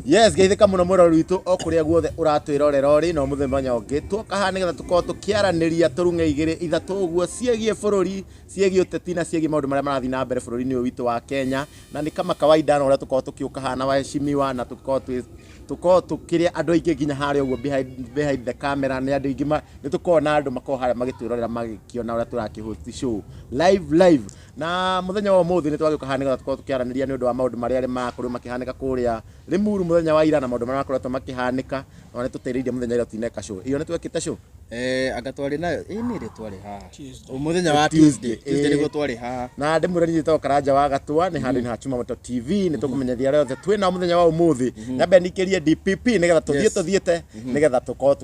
Yes, geithika muno murori witu okuria guothe uratwirorera ri no muthenya ungi twoka nigetha tukorwo tukiaraniria turunge igiri ithatu uguo ciegie bururi ciegie uteti na ciegie maundu maria marathi na mbere bururi-ini witu wa Kenya na ni kama kawaida no uria tukorwo tukiuka hana waheshimiwa na tukorwo tukiria andu aingi nginya haria uguo behind the camera ni andu aingi ni tukorwo na andu makorwo haria magitwirorera magikiona uria turakihost show live na muthenya wa umuthi ni twagiuka hana nigetha tukorwo tukiaraniria ni undu wa maundu maria makorwo makihanika kuria Limuru muthenya wa ira na maundu maria makoretwo makihanika no ni tuteiririe muthenya ira tineka show iyo ni twekite show agatwari nayo ni ri twari ha muthenya wa Tuesday niguo twari ha na ndimure ni to Karanja wa Gatua ni handu ni ha Chumamoto TV ni tukumenyethia rĩothe twina muthenya wa umuthi nyambe nikirie DPP nigetha tuthiete nigetha tukorwo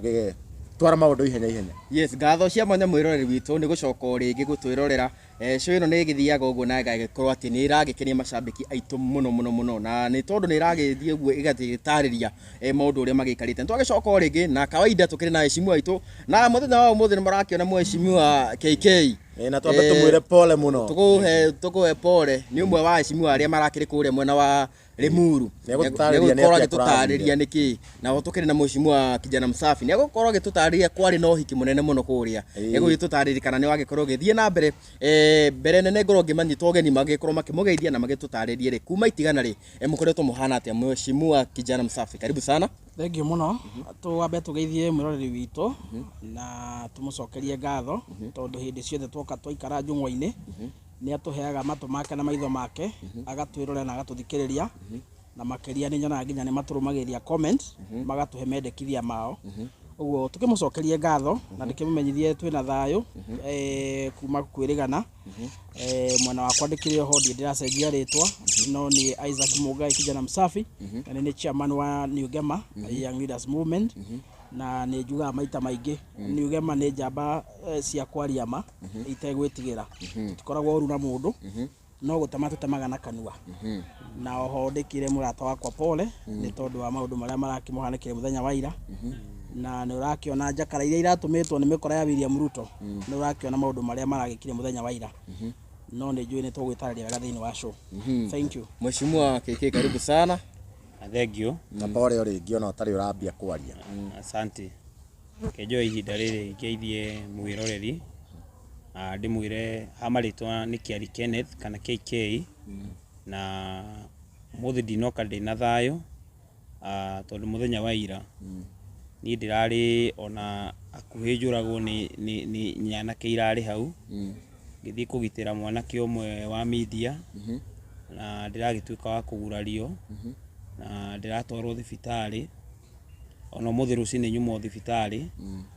twara maundu ihenya yes ngatho cia mwanya mwiroreri witu ni gucoka ringi gutwirorera show ino ni githiaga uguo na igagikorwo ati ni iragikenia macambiki aitu muno na ni tondu ni iragithie uguo igatitariria maundu uria magikarite twagicoka ringi na kawaida tukiri na heshimiwa aitu na muthenya wa umuthi ni marakiona mheshimiwa KK na twambe tumwire pole muno tukuhe pole ni umwe wa heshimiwa aria marakiri kuria mwena wa Limuru nigukorwo agitutariria niki na tukiri na mheshimiwa kijana msafi nigukorwo agitutariria kwari no hiki munene muno kuria nigugitutariria kana ni wagikorwo githie na mbere mbere nene ngoro ngimanyitwo ogeni magikorwo makimugeithia na magitutaririe ri kuma itigana ri mukoretwo muhana atia mheshimiwa kijana msafi karibu sana thank you muno tuambe tugeithie mwiroreri witu na tumucokerie ngatho tondu hindi ciothe twoka twaikara njung'wa-ini ni atuheaga matu make na maitho make agatwirorera na agatuthikiriria na makiria ni nyona nginya ni maturumagiria comment magatuhe mendekithia mao uguo tukimucokerie ngatho na ndikimumenyithie twina thayo kuma kwirigana mwana wakwa ndikire ho ndiracenjia ritwa no ni Isaac Mugai kijana msafi na ni chairman wa New Gema Young Leaders Movement na ni juga maita maingi New Gema ni njamba cia kwariama itegwitigira tukoragwo uru na mundu no gutama tutemaga na kanua na oho ndikire murata wakwa pole ni tondu wa maundu maria marakimuhanikire muthenya wa ira na ni urakiona njakara iria iratumitwo ni mikora ya William Ruto ni urakiona maundu maria maragikire muthenya wa ira no ni njui ni tugwitarĩria wega thiini wa show thank you mheshimiwa KK karibu sana thank you na pole ringi ona utari urambia kwaria asante kejo ihinda riri ngeithie mwiroreri ndimwire hamaritwa ni Kiari Kenneth kana KK na muthi ndinoka ndina thayo tondu muthenya wa ira ni ndirari ona akuhi njuragwo ni nyanake irari hau ngithii kugitira mwanake umwe wa media na ndiragituika wa kugurario na ndiratwarwo thibitari ona muthi rucini nyumo thibitari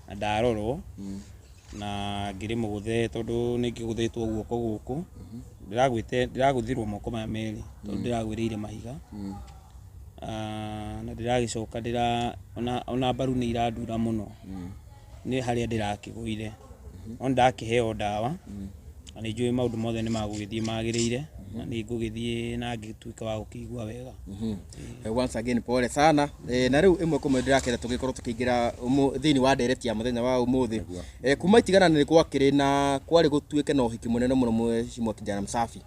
na ndarorwo na ngiri muguthe tondu ningiguthitwo guoko guku ndiraguthirwo moko ma meri tondu ndiragwiriire mahiga na ndiragicoka ona mbaru ni iradura muno ni haria ndirakiguire on ndakiheo dawa na ni njui maundu mothe ni magugithie magiriire na ni ngugithie na ngituika wa gukigua wega once again pole sana na riu imwe kumwe ndirakira tugikorwo tukiingira thiini wa direct ya muthenya wa umuthi kuma itigana ni gwakiri na kwari gutuike na uhiki munene muno mheshimiwa kijana msafi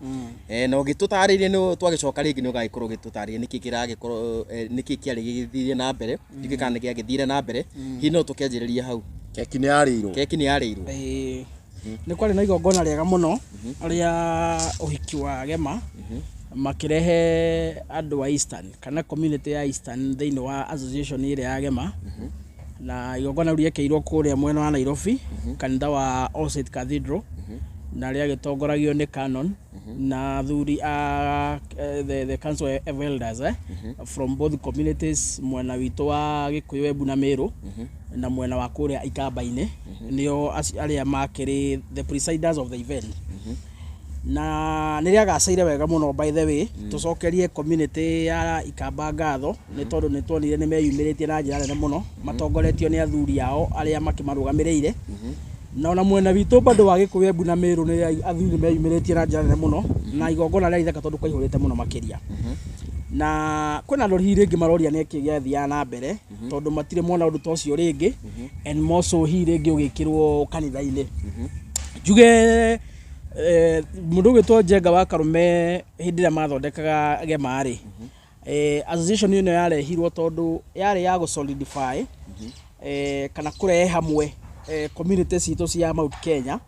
na ugitutaririe ni twagicoka ringi ni ugagikorwo gitutaririe niki kiragikorwo niki kiari githire na mbere gikana githire na mbere hino tukianjiriria hau keki ni arirwo ni kwari na igongona riega muno aria uhiki wa Gema makirehe andu wa Eastern kana community ya Eastern thiini wa association ile ya Gema na igongona riekeirwo kuria mwena wa Nairobi kanitha wa All Saints Cathedral na ria gitongoragio ni Canon na thuri the council of elders from both communities mwena witu wa Gikuyu Embu na Meru na mwena wa kuria Ikamba-ini nio aria makiri the presiders of the event na niria gacaire wega muno by the way tucokerie community ya Ikamba ngatho ni tondu ni twonire ni meyumiritie na njira nene muno matongoretio ni athuri ao aria makimarugamiriire na ona mwena witu bado wa Gikuyu Embu na Meru ni athuri meyumiritie na njira nene muno na igongona ria ithaka tondu kwaihurite muno makiria na kwina rori ringi maroria ni kigethia na mbere tondu matire mona undu tocio ringi and more so hi ringi ugikirwo kanitha-ini juge mundu gitwo Njenga wa Karume hindi ria mathondekaga Gema ri Association ĩno yarehirwo tondu yarĩ ya go solidify kana kurehe hamwe communities citũ cia Mount Kenya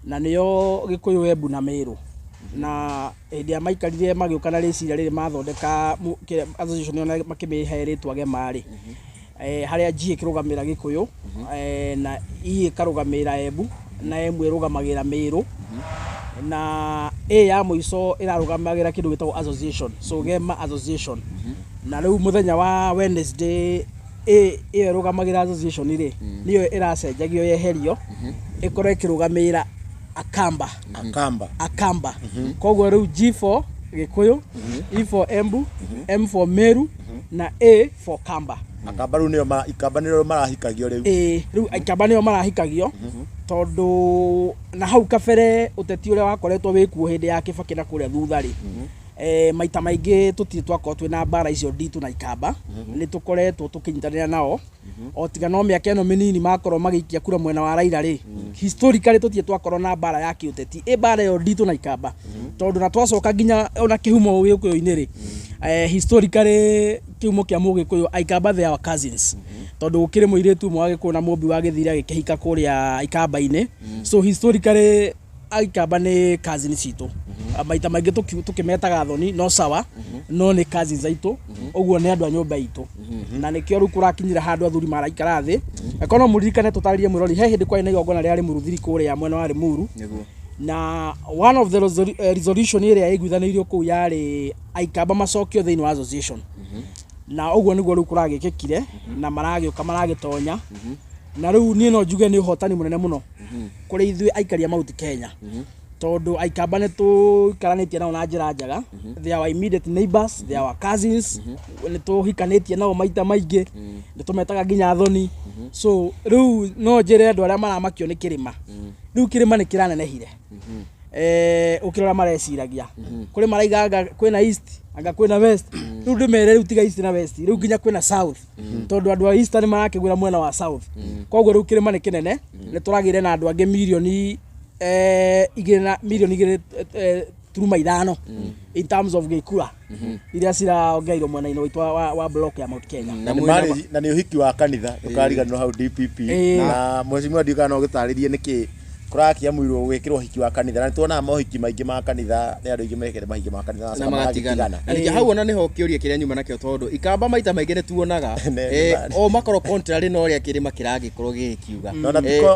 na nĩyo Gĩkũyũ, Embu na Meru na hĩndĩ ya maikarire magĩũka na rĩciria rĩrĩ mathondeka association ĩyo makĩmĩhe rĩtwa Gema-rĩ harĩa G ĩkĩrũgamĩrĩra Gĩkũyũ na E ĩkarũgamĩrĩra Embu na M ĩrũgamagĩrĩra Meru na A ya mũico ĩrarũgamagĩrĩra kĩndũ gĩtagwo association, so Gema Association. Na rĩu mũthenya wa Wednesday A ĩrũgamagĩrĩra association rĩ niyo ĩracenjagio yeherio ĩkorwo ĩkĩrũgamĩrĩra Akamba. Koguo rĩu G for Gĩkũyũ, E for Embu, M for Meru na A for Kamba. Akamba rĩu nĩyo Ikamba nĩyo marahikagio rĩu. Rĩu Ikamba nĩyo marahikagio tondu na hau kabere ũteti ũrĩa wakoretwo wĩkuo hĩndĩ ya Kĩbakĩ na kũrĩa thutha rĩ maita maingĩ tũtirĩ twakorwo twĩna mbara icio nditũ na Ikamba nĩ tũkoretwo tũkĩnyitanĩra nao o tiga no mĩaka ĩno mĩnini makorwo magĩikia kura mwena wa Raila rĩ historically tũtirĩ twakorwo na mbara ya kĩũteti mbara ĩyo nditũ na Ikamba tondu na twacoka nginya ona kĩhumo Gĩkũyũ-inĩ rĩ historically kĩhumo kĩa Mũgĩkũyũ Ikamba they are cousins tondu gũkĩrĩ mũirĩtu ũmwe wa Gĩkũyũ na Mũmbi wa Gĩthira gĩkĩhika kũrĩa Ikamba-inĩ so historically Ikamba nĩ cousin citũ maita maingĩ tũkĩmetaga thoni no sawa no nĩ cousins aitũ ũguo nĩ andũ a nyũmba itũ na nĩkĩo rĩu kũrakinyira handũ athuri maraikara thĩ akono mũririkane tũtarĩrie mwĩrori he hĩndĩ kwarĩ na igongona rĩa Mũruthiri kũrĩa mwena wa Limuru na one of the resolution ĩrĩa ĩiguithanĩirio kũu yarĩ Ikamba macokio thĩinĩ wa association na ũguo nĩguo rĩu kũragĩkĩkire na maragĩũka maragĩtonya na rĩu niĩ no njuge nĩ ũhotani mũnene mũno kũrĩ ithuĩ aikari a Mount Kenya tondu Ikamba nĩ tũikaranĩtie nao na njĩra njega they are our immediate neighbors, they are our cousins nĩ tũhikanĩtie nao maita maingĩ nĩ tũmetaga nginya thoni so rĩu no njĩre andũ arĩa maramakio nĩ kĩrĩma rĩu kĩrĩma nĩ kĩranenehire ukirora mareciragia kuri maraiga kwina east anga kwina west riu ndimere riu tiga east na west riu nginya kwina south tondu andu a east ni marakigura mwena wa south koguo riu kirima ni kinene ni turagire na andu ange milioni milioni turuma ithano in terms of gikura iria ciraongeirwo mwena-inĩ witũ wa block ya Mount Kenya na nĩ ũhiki wa kanitha ndũkariganĩrwo hau DPP na mheshimiwa ndigana ũgĩtarĩrie nĩkĩ kurakia mwiro gwikirwo ũhiki wa kanitha na tuonaga mohiki maingĩ ma kanitha nĩ andũ aingĩ mekĩre mahiki ma kanitha na magatigana ningĩ hau ona niho kĩũria kĩrĩa nyuma nakĩo tondu Ikamba maita maingĩ nĩ tuonaga o makorwo contrary na ũrĩa kĩrĩma kĩragĩkorwo gĩkiuga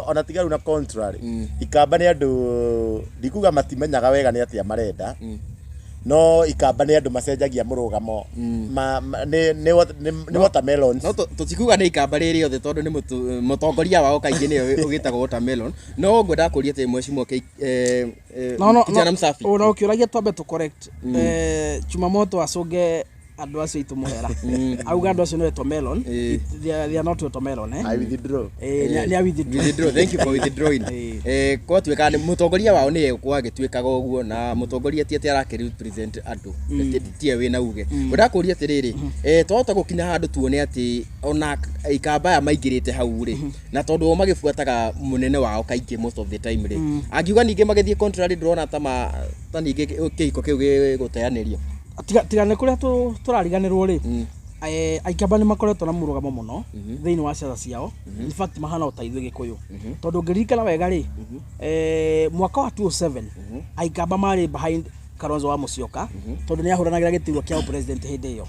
ona tiga rĩu na contrary Ikamba nĩ andũ ndikuga matimenyaga wega nĩ atĩa marenda no Ikamba nĩ andũ macenjagia mũrũgamo nĩ watermelons no tũtikuga nĩ Ikamba rĩrĩ othe tondu nĩ mũtongoria wao kaingĩ nĩyo ũgĩtagwo watermelon no ngwenda kũria atĩ mheshimiwa kijana msafi ona ũkĩũragia twambe tũ correct Chumamoto acũnge andu acio itu muhera auga andu acio no watermelon they are not watermelon I withdraw ni withdraw thank you for withdrawing kwa tweka ni mutongoria wao ni kwagĩtuĩkaga ũguo na mutongoria ti atĩ arake represent andu tie wina uge ndakũria atĩrĩrĩ twahota gũkinya handũ tuone atĩ ona Ikamba ya maingĩrĩte hau rĩ na tondu magĩbuataga munene wao kaingĩ most of the time rĩ angiuga ningĩ magĩthiĩ contrary ndrona ta ningĩ kĩhiko kĩu gĩgũteanĩrio tiga nĩ kũrĩa tũrariganĩrwo rĩ Ikamba nĩ makoretwo na mũrũgamo mũno thĩinĩ wa ciaca ciao in fact mahana ta ithuĩ Gĩkũyũ tondu ngĩririkana wega rĩ mwaka wa 2007 Ikamba marĩ behind Kalonzo wa Musyoka tondu nĩ ahũranagĩra gĩturwa kĩa president hĩndĩ ĩyo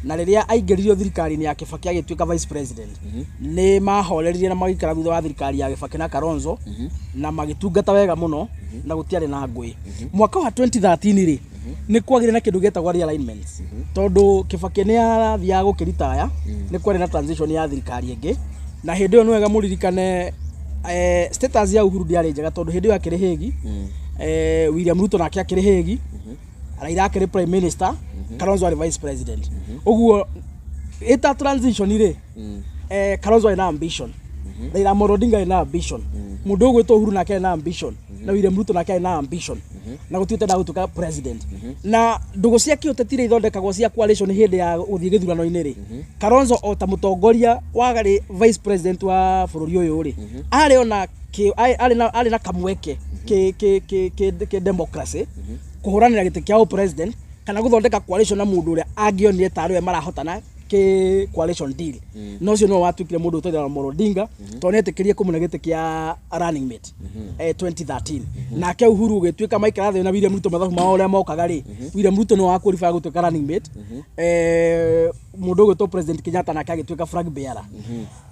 na rĩrĩa aingĩririo thirikari-inĩ ya Kĩbakĩ agĩtuĩka vice president nĩ mahoreririe na magĩikara thutha wa thirikari ya Kĩbakĩ na Kalonzo na magĩtungata wega mũno na gũtiarĩ na ngũĩ mwaka wa 2013 rĩ nĩ kwagire na kĩndũ gĩtagwo realignments tondu Kĩbakĩ nĩ athiaga gũkĩritaya nĩ kwarĩ na transition ya thirikari ĩngĩ na hĩndĩ ĩyo nĩ wega mũririkane status ya Uhuru ndiarĩ njega tondu hĩndĩ ĩyo akĩrĩ Hĩgi William Ruto nake akĩrĩ Hĩgi Raila akĩrĩ prime minister Kalonzo arĩ vice president ũguo ĩta transition rĩ Kalonzo arĩ na ambition Raila Odinga arĩ na ambition mũndũ ũgwĩtwo Uhuru nake arĩ na ambition na William Ruto nake arĩ na ambition na gũtuĩte gũtuĩka president na ndũgũ cia kĩũteti ithondekagwo cia coalition hĩndĩ ya gũthiĩ gĩthurano-inĩ rĩ Kalonzo o ta mũtongoria wa vice president wa bũrũri ũyũ rĩ arĩ ona arĩ na kamweke ke democracy kũhũranĩra gĩtĩ kĩa president kana guthondeka coalition na mundu uria angionire tarwe marahotana ke coalition deal no cio no watukire mundu utoira Moro Odinga to netikirie kumuna gite kia running mate 2013 nake Uhuru gituika maikara thĩ na William Ruto mathabu mao uria mokaga ri William Ruto no wakwalify gutuika running mate mundu gito President Kenyatta nake agituika flag bearer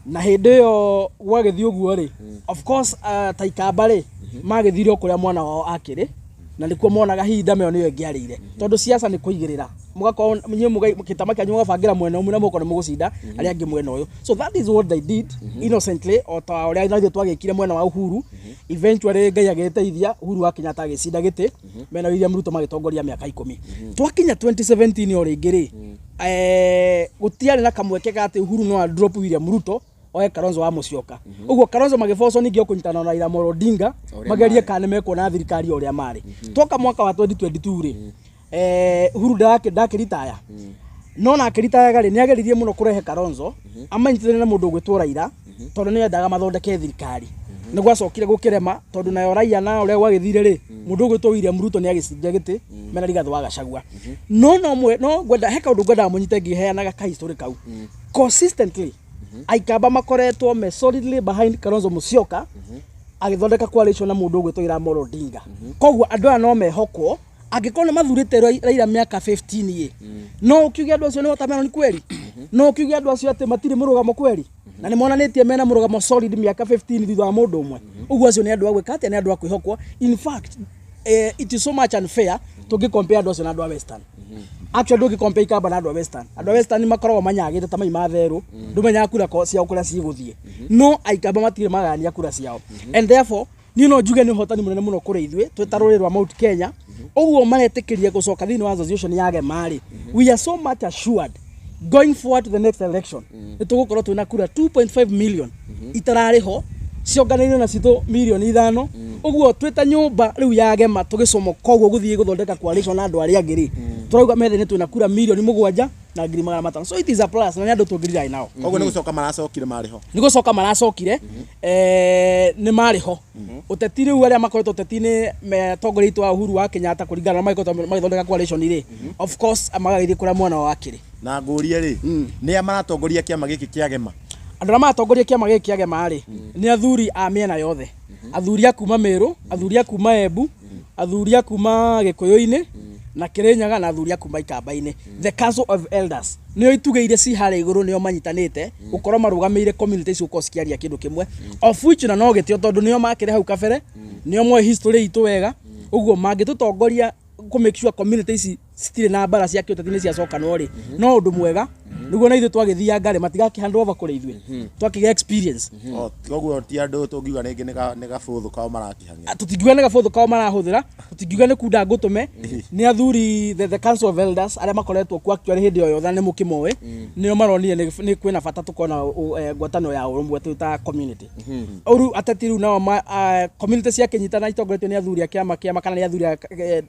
na hindi yo gwagithio guo ri of course taikamba ri magithire kuria mwana wao akiri na nikuo monaga hinda meo niyo ngiarire tondu siasa ni kuigirira mugako nywe mugitama kyanyu mugabangira mwena umwe na mukone mugucinda ari angi mwena uyu so that is what they did innocently o ta uri aithathio twagikire mwena wa Uhuru eventually Ngai agiteithia Uhuru wa Kenyatta agicinda giti mena William Ruto magitongoria miaka 10 twakinya 2017 ori ngiri gutiari na kamweke gati Uhuru no drop William Ruto oe Kalonzo wa Musyoka uguo Kalonzo magifoco ningi okunyitana na Raila Amolo Odinga magerie kana meko na thirikari oria mari toka mwaka wa 2022 ri Uhuru ndakiritaya no na akiritaya gari ni ageririe muno kurehe Kalonzo amanyitithane na mundu gwitwo Raila tondu ni endaga mathondeke thirikari ni gwacokire gukirema tondu nayo Raila na uria gwagithire ri mundu gwitwo William Ruto ni agicindia giti mena Rigathi wa Gachagua no gwenda heka undu gwenda munyite ngiheanaga ka history kau consistently aikamba makoretwo me solidly behind Kalonzo Musyoka agithondeka coalition na mundu gwitwo Raila Amolo Odinga koguo andu aya no mehokwo angikona mathurite Raila miaka 15 ye no ukiugia andu acio ni watameno ni kweli no ukiugia andu acio ati matire murugamo kweli na ni monanitie mena murugamo solid miaka 15 thutha wa mundu umwe uguo acio ni andu agwika atia ni andu akwihokwo in fact it is so much unfair to compare andu acio na andu a Western actually do compare kaba na andu a Western ni makoragwo manyagite tamai matheru ndumenya kura cia kura ciguthie no aikamba matire magania kura ciao and therefore ni no njuge ni hotani munene muno kuri ithwe twetaruri rwa Mount Kenya uguo maretikiria gucoka thini wa association yage mari we are so much assured going forward to the next election nitugukorwo twina kura 2.5 million itarariho cionganire na cito milioni 5 uguo twita nyumba riu yage ma tugicomo koguo guthie guthondeka coalition na andu aria angiri turauga methe ni twina kura milioni 7 na ngiri 500 so it is a plus na andu tungirira inao koguo ni gucoka maracokire mariho ni gucoka maracokire ni mariho uteti riu aria makoretwo uteti-ini metongoretwo Uhuru wa Kenyatta kuringana na magithondeka coalition iri of course magagithie kuria mwana wa akiri na ngurie ri ni amaratongoria kiama giki kiagema andu arĩa maratongoria kiama giki kiagema ri ni athuri a miena yothe athuri akuma Meru athuri akuma Embu athuri akuma Gikuyu-ini na Kirinyaga na athuri akuma Ikamba-ini the Council of Elders nio itugeire ci hare iguru nio manyitanite gukorwo marugameire communities uko ciaria kindu kimwe of which na no gitio tondu nio makire hau kabere nio mwe history itu wega uguo mangitutongoria ku make sure communities citire na mbara cia kiuteti-ini cia coka no ri no undu mwega niguo na ithu twagithia ngare matigaki hand over kuri ithwe twakiga experience koguo ti andu tungiuga ringi ni gabuthu kao marakihania tutingiuga ni gabuthu kao marahuthira tutingiuga ni kunda ngutume ni athuri the Council of Elders aria makoretwo ku actually hindi o yothe ni mukimoe nio maronire ni kwina bata tukona ngwatano ya urumwe tuta community uru atetiru na community cia kinyitana itongoretio ni athuri akiama kana ni athuri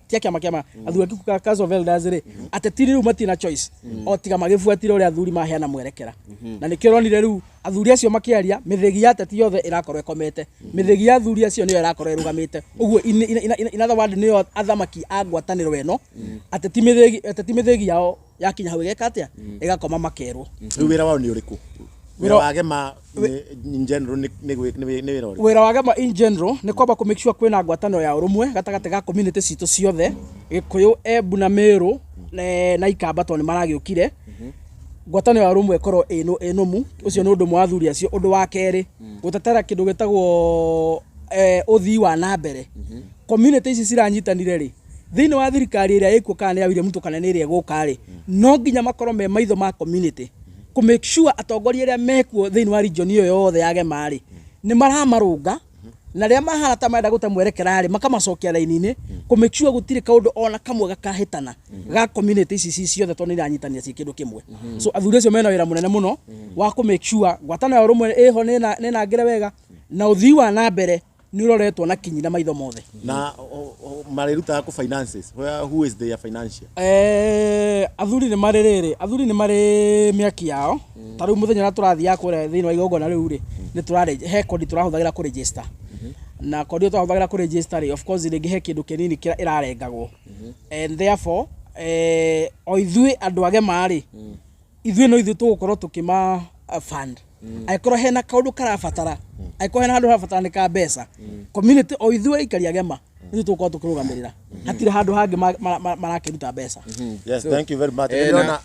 tia kiama athuri ku Council of Elders ri atetiru matina choice o tiga magifuatira uria athuri maheana mwerekera na nikio ronire riu athuri acio makiaria mithegi ya ateti yothe irakorwo ikomete mithegi ya athuri acio niyo irakorwo irugamite uguo in other word niyo athamaki a ngwataniro weno ateti mithegi yao yakinya hau igeka atia igakoma makerwo riu wira wao ni uriku wira wagema in general ni wira uri wira wagema in general ni kwamba ku make sure kwina ngwataniro ya urumwe gatagate ga community citu ciothe Gikuyu Embu na Meru na Ikamba to ni maragiukire ngwatanio ya urumwe korwo enomu ucio ni undu mwa athuri acio undu wa keri gutatara kindu gitagwo uthii wa na mbere community ici ciranyitanire ri thini wa thirikari iria ikuo kana ya William Ruto kana ni iria guka ri no nginya makorwo me maitho ma community ku make sure atongoria iria mekuo thini wa region iyo yothe yage mari ni maramarunga na ria mahana ta maenda gutamwerekera ri makamacokia raini-ini ku make sure gutire kaundu ona kamwe gakahitana ga community ici ciothe to ni iranyitania ci kindu kimwe so athuri acio mena wira munene muno wa ku make sure ngwatano ya urumwe iho ni na ngire wega na uthii wa na mbere ni uroretwo na kinyi na maitho mothe na mariruta ku finances who is their financial athuri ni mari miaki yao taru muthenya na turathia kure thini wa igongona riu ri ni turareje he kodi turahuthagira ku register na kodi turahuthagira ku register of course ringi he kindu kinini kira irarengagwo and therefore o ithuĩ andũ agema rĩ ithuĩ no ithuĩ tũgũkorwo tũkĩma fund aikorwo hena kaũndũ karabatara aikorwo hena handũ harabatarĩka mbeca community o ithuĩ aikari agema ithuĩ tũgũkorwo tũkĩrũgamĩrĩra hatirĩ handũ hangĩ marakĩruta mbeca. Yes, thank you very much.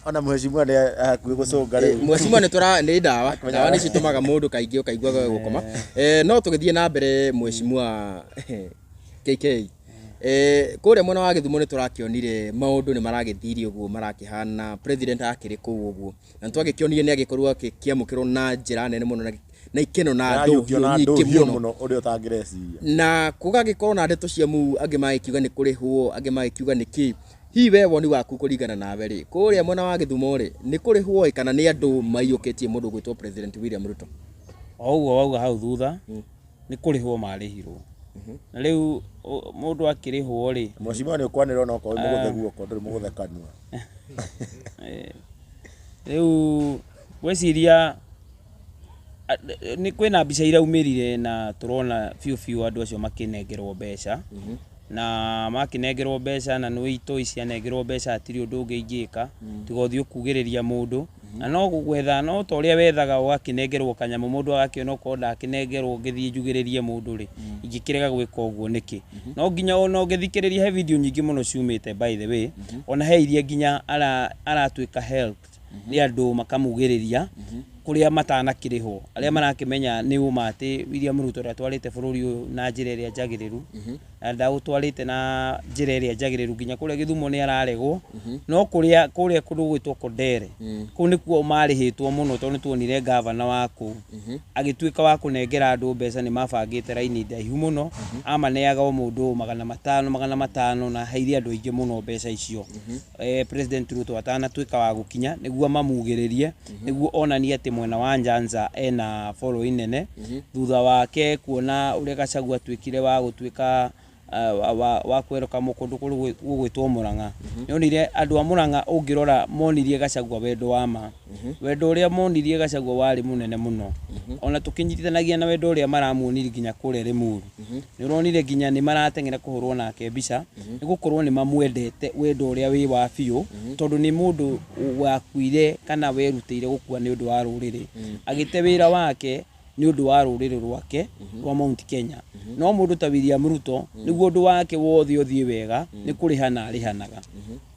Ona mheshimiwa nĩ hakuhĩ gũcũnga rĩu. Mheshimiwa nĩ ndawa nĩ citũmaga mũndũ kaingĩ ũkaigua gũkoma. No tũgĩthiĩ na mbere mheshimiwa KK kũrĩa mwena wa Gĩthumo nĩ tũrakĩonire maũndũ nĩ maragĩthirio ũguo marakĩhana president akĩrĩ kũu ũguo na twagĩkĩonire nĩ agĩkorwo akĩamũkĩrwo na njĩra nene mũno na ikeno na ndũhiũ mũno ũrĩa ũtangĩreciria na kũgagĩkorwo na ndeto cia mu angĩ magĩkiuga nĩ kũrĩhwo angĩ magĩkiuga nĩ kĩ hihi we woni waku kũringana nawe rĩ kũrĩa mwena wa Gĩthumo rĩ nĩ kũrĩhwo kana nĩ andũ maiyũkĩtie mũndũ gwĩtwo president William Ruto o ũguo wauga hau thutha nĩ kũrĩhwo marĩhirwo na rĩu mũndũ akĩrĩhwo rĩ mheshimiwa nĩ ũkwanĩrwo no kwa mũgũthe guoko ndũrĩ mũgũthe kanua rĩu gwĩciria nĩ kwĩna mbica iraumĩrire na tũrona biũ andũ acio makĩnengerwo mbeca na makĩnengerwo mbeca na nĩ itoi cianengerwo mbeca hatirĩ ũndũ ũngĩ ingĩka tiga ũthiĩ kugĩrĩria mũndũ na no gwetha no ta ũrĩa wethaga ũgakĩnengerwo kanyamũ mũndũ agakĩona ũkorwo ndakĩnengerwo ũgĩthiĩ njugĩrĩrie mũndũ rĩ ingĩkĩrega gwĩka ũguo nĩkĩ no nginya ona ũgĩthikĩrĩria he video nyingĩ mũno ciumĩte by the way ona he iria nginya aratuĩka help nĩ andũ makamugĩrĩria kuria matanakĩrĩhwo arĩa marakĩmenya nĩ ũma atĩ William Ruto atwarĩte bũrũri ũyũ na njĩra ĩrĩa njagĩrĩru na ndaũtwarĩte na njĩra ĩrĩa njagĩrĩru nginya kũrĩa Gĩthumo nĩ araregwo no kũrĩa kũndũ gwĩtwo Kondere kũu nĩkuo marĩhĩtwo mũno tondũ nĩ tuonire gavana wa kũu agĩtuĩka wa kũnengera andũ mbeca nĩ mabangĩte raini ndaihu mũno amaneaga o mũndũ 500 na heithia andũ aingĩ mũno mbeca icio president Ruto atanatuĩka wa gũkinya nĩguo mamugĩrĩrie nĩguo onanie atĩ mwena wa Nyanza ena following nene thutha wake kuona ũrĩa Gachagua atuĩkire wa gũtuĩka wa kweroka mũkũndũ kũrĩ gwĩtwo Mũrang'a nĩonire andũ a Mũrang'a ũngĩrora monirie Gachagua wendo wa ma wendo ũrĩa monirie Gachagua warĩ mũnene mũno ona tũkĩnyitithanagia na wendo ũrĩa maramuonirie nginya kũrĩa Limuru nĩũronire nginya nĩ marateng'era kũhũrwo nake mbica nĩ gũkorwo nĩ mamwendete wendo ũrĩa wĩ wa biũ tondũ nĩ mũndũ wakuire kana werutĩire gũkua nĩ ũndũ wa rũrĩrĩ agĩte wĩra wake nĩ ũndũ wa rũrĩrĩ rwake rwa Mount Kenya no mũndũ ta William Ruto nĩguo ũndũ wake wothe ũthiĩ wega nĩ kũrĩhana arĩhanaga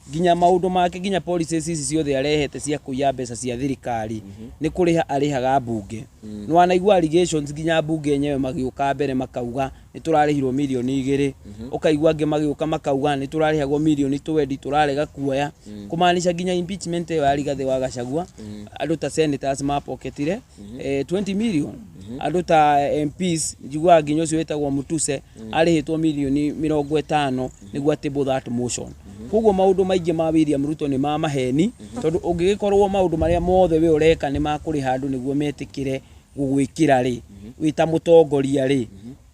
nginya maũndũ make nginya policies ici ciothe arehete cia kũiya mbeca cia thirikari nĩ kũrĩha arĩhaga mbunge no wanaigua allegations nginya mbunge yenyewe magĩũka mbere makauga nĩ tũrarĩhirwo mirioni 2 ũkaigua angĩ magĩũka makauga nĩ tũrarĩhagwo mirioni 20 tũrarega kuoya kũmaanisha nginya impeachment ya Rigathĩ wa Gachagua andũ ta senators mapoketire 20 million andũ ta MPs njigua nginya ũcio wetagwo Mutuse arĩhĩtwo mirioni 50 nĩguo table that motion koguo maũndũ maingĩ ma William Ruto nĩ ma maheni tondũ ũngĩgĩkorwo maũndũ marĩa mothe we ũreka nĩ makũrĩha andũ nĩguo metĩkĩre gũgwĩkĩra rĩ wĩta mũtongoria rĩ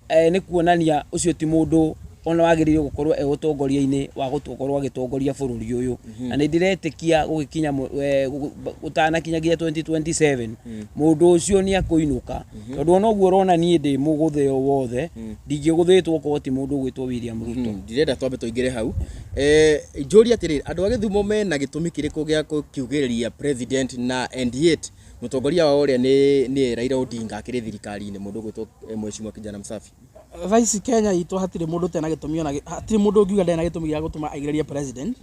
nĩ kuonania ũcio ti mũndũ ona wagĩrĩirwo gũkorwo ũtongoria-inĩ wa gũkorwo agĩtongoria bũrũri ũyũ na nĩ ndĩretĩkia gũgĩkinya gũtanakinyagia 2027 mũndũ ũcio nĩ akũinũka tondũ ona ũguo ũrona niĩ ndĩ mũgũthĩ o wothe ndingĩgũthĩtwo okorwo ti mũndũ ũgwĩtwo William Ruto ndirenda twambe tũingĩre hau njũria atĩrĩrĩ andũ a Gĩthumo mena gĩtũmi kĩrĩkũ gĩa gũkiugĩrĩria president na and yet mũtongoria wao ũrĩa nĩ Raila Odinga akĩrĩ thirikari-inĩ mũndũ ũgwĩtwo mheshimiwa Kijana Msafi Vice Kenya itũ hatirĩ mũndũ tena gĩtũmi ona hatirĩ mũndũ ũngiuga ndena gĩtũmi gĩa gũtũma aigĩrĩrie president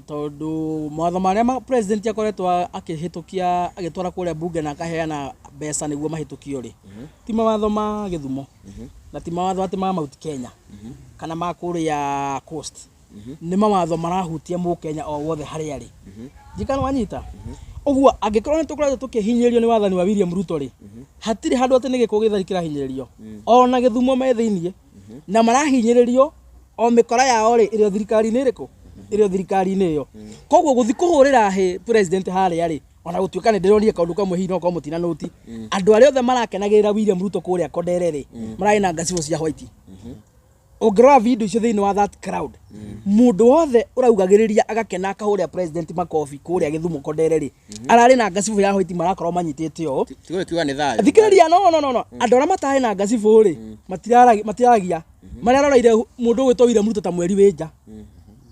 tondũ mawatho marĩa president akoretwo akĩhĩtũkia agĩtwara kũrĩa bunge na akaheana mbeca nĩguo mahĩtũkio rĩ ti mawatho ma Gĩthumo na ti mawatho atĩ ma Mount Kenya kana ma kũrĩa coast nĩ mawatho marahutia mũkenya o wothe harĩa arĩ njikano wanyita ũguo angĩkorwo nĩ tũkoretwo tũkĩhinyĩrĩrio nĩ wathani wa William Ruto rĩ hatirĩ handũ atĩ nĩ gĩkũgĩ gĩthari kĩrahinyĩrĩrio ona Gĩthumo me thĩiniĩ na marahinyĩrĩrio o mĩkora yao rĩ ĩrĩ thirikari-inĩ ĩrĩkũ ĩrĩ thirikari-inĩ ĩyo koguo gũthi kũhũrĩra hĩ president harĩa rĩ ona gũtuĩka nĩ ndĩronire kaũndũ kamwe hihi no kwa mũtina noti andũ arĩa othe marakenagĩrĩra William Ruto kũrĩa Kondere rĩ mararĩ na ngacibũ cia white ũngĩrora video icio thĩinĩ wa that crowd mũndũ wothe ũraugagĩrĩria agakena akahũrĩa president makobi kũrĩa Gĩthumo Kondere rĩ ararĩ na ngacibũ ya white marakorwo manyitĩte o tigwe kiuga nĩ thayũ thikĩrĩria no andũ arĩa matarĩ na ngacibũ rĩ matiragia marĩa aroraire mũndũ ũgwĩtwo William Ruto ta mweri wĩnja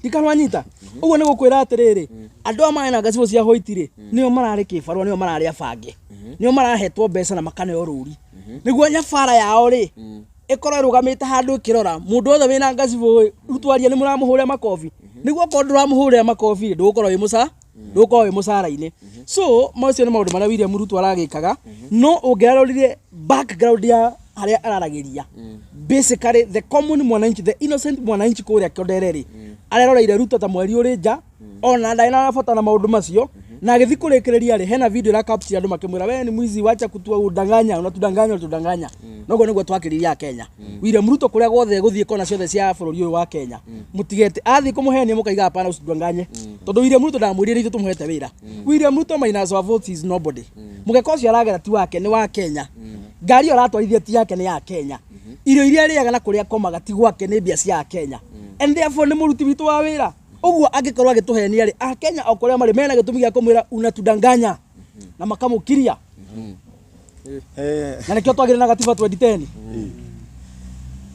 tikanwanyita uguo ni gukwira atiriri andu amana na gacibo cia hoitire nio marari kibarua nio marari abange nio marahetwo mbeca na makaneo ruri niguo nyabara yao ri ikorwo rugamite handu kirora mundu othe wina gacibo rutwaria ni muramuhuria makofi niguo ko nduramuhuria makofi ndugukorwo wi muca ndugukorwo wi mucara-ini so macio ni maundu maria William Ruto aragikaga no ungiarorire background ya haria araragiria basically the common mwananchi the innocent mwananchi kuria kiondereri areroreire Ruto ta mweri uri nja ona ndai na bata na maundu macio na agithi kurikireria ri hena video ra capture andu makimwira we ni mwizi wacha kutua udanganya unatudanganya nogo niguo twakiriria Kenya William Ruto kuria gothe guthie kona ciothe cia bururi uyu wa Kenya mutigete athi kumuhenia mukaiga hapana usudanganye tondu William Ruto ndamwirire ithu tumuhete wira William Ruto minus our votes is nobody mugekocio aragera ti wake ni wa Kenya ngari aratwarithia ti yake ni ya Kenya irio iria riaga na kuria komaga ti gwake ni mbia cia Kenya and therefore ni muruti witu wa wira uguo angikorwo agituhenia ri Kenya okoria mari mena gitumi gia kumwira unatudanganya na makamukiria na nikio twagire na gatiba 2010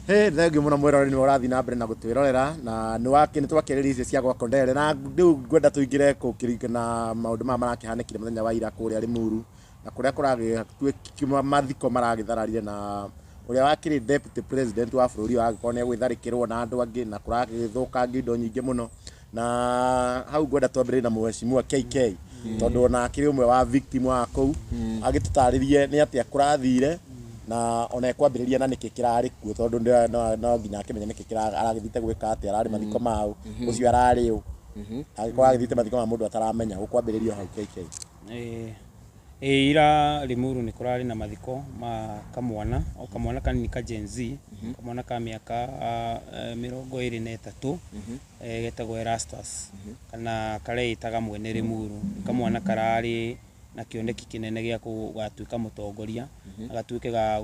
thengiũ mũno mwĩroreri nĩ ũrathi na mbere na gũtwĩrorera na nĩ twakĩrĩria icio cia gwakwa ndere na rĩu ngwenda tũingĩre kũkĩringana maũndũ maya marakĩhanĩkire mũthenya wa ira kũrĩa Limuru na kũrĩa kũragĩtuĩka mathiko maragĩthararire na ũrĩa wakĩrĩ deputy president wa bũrũri ũyũ agĩkorwo nĩ egwĩtharĩkĩrwo na andũ angĩ na kũragĩthũkangio indo nyingĩ mũno na hau ngwenda twambĩrĩrie na mheshimiwa KK tondũ ona akĩrĩ ũmwe wa victim wa kũu agĩtũtarĩrie nĩ atĩa kũrathire na ona ekwambĩrĩria na nĩkĩ kĩrarĩ kuo tondũ no nginya akĩmenya nĩkĩ aragĩthite gwĩka atĩa ararĩ mathiko mao ũcio ararĩ ũ agĩkorwo agĩthite mathiko ma mũndũ ataramenya ũkwambĩrĩria hau KK ira Limuru nĩ kũrarĩ na mathiko ma kamwana kanini ka Gen Z kamwana ka mĩaka 23 getagwo Erastus kana kareitaga mwene Limuru kamwana kararĩ na kĩoneki kĩnene gĩa gũgatuĩka mũtongoria agatuĩke ga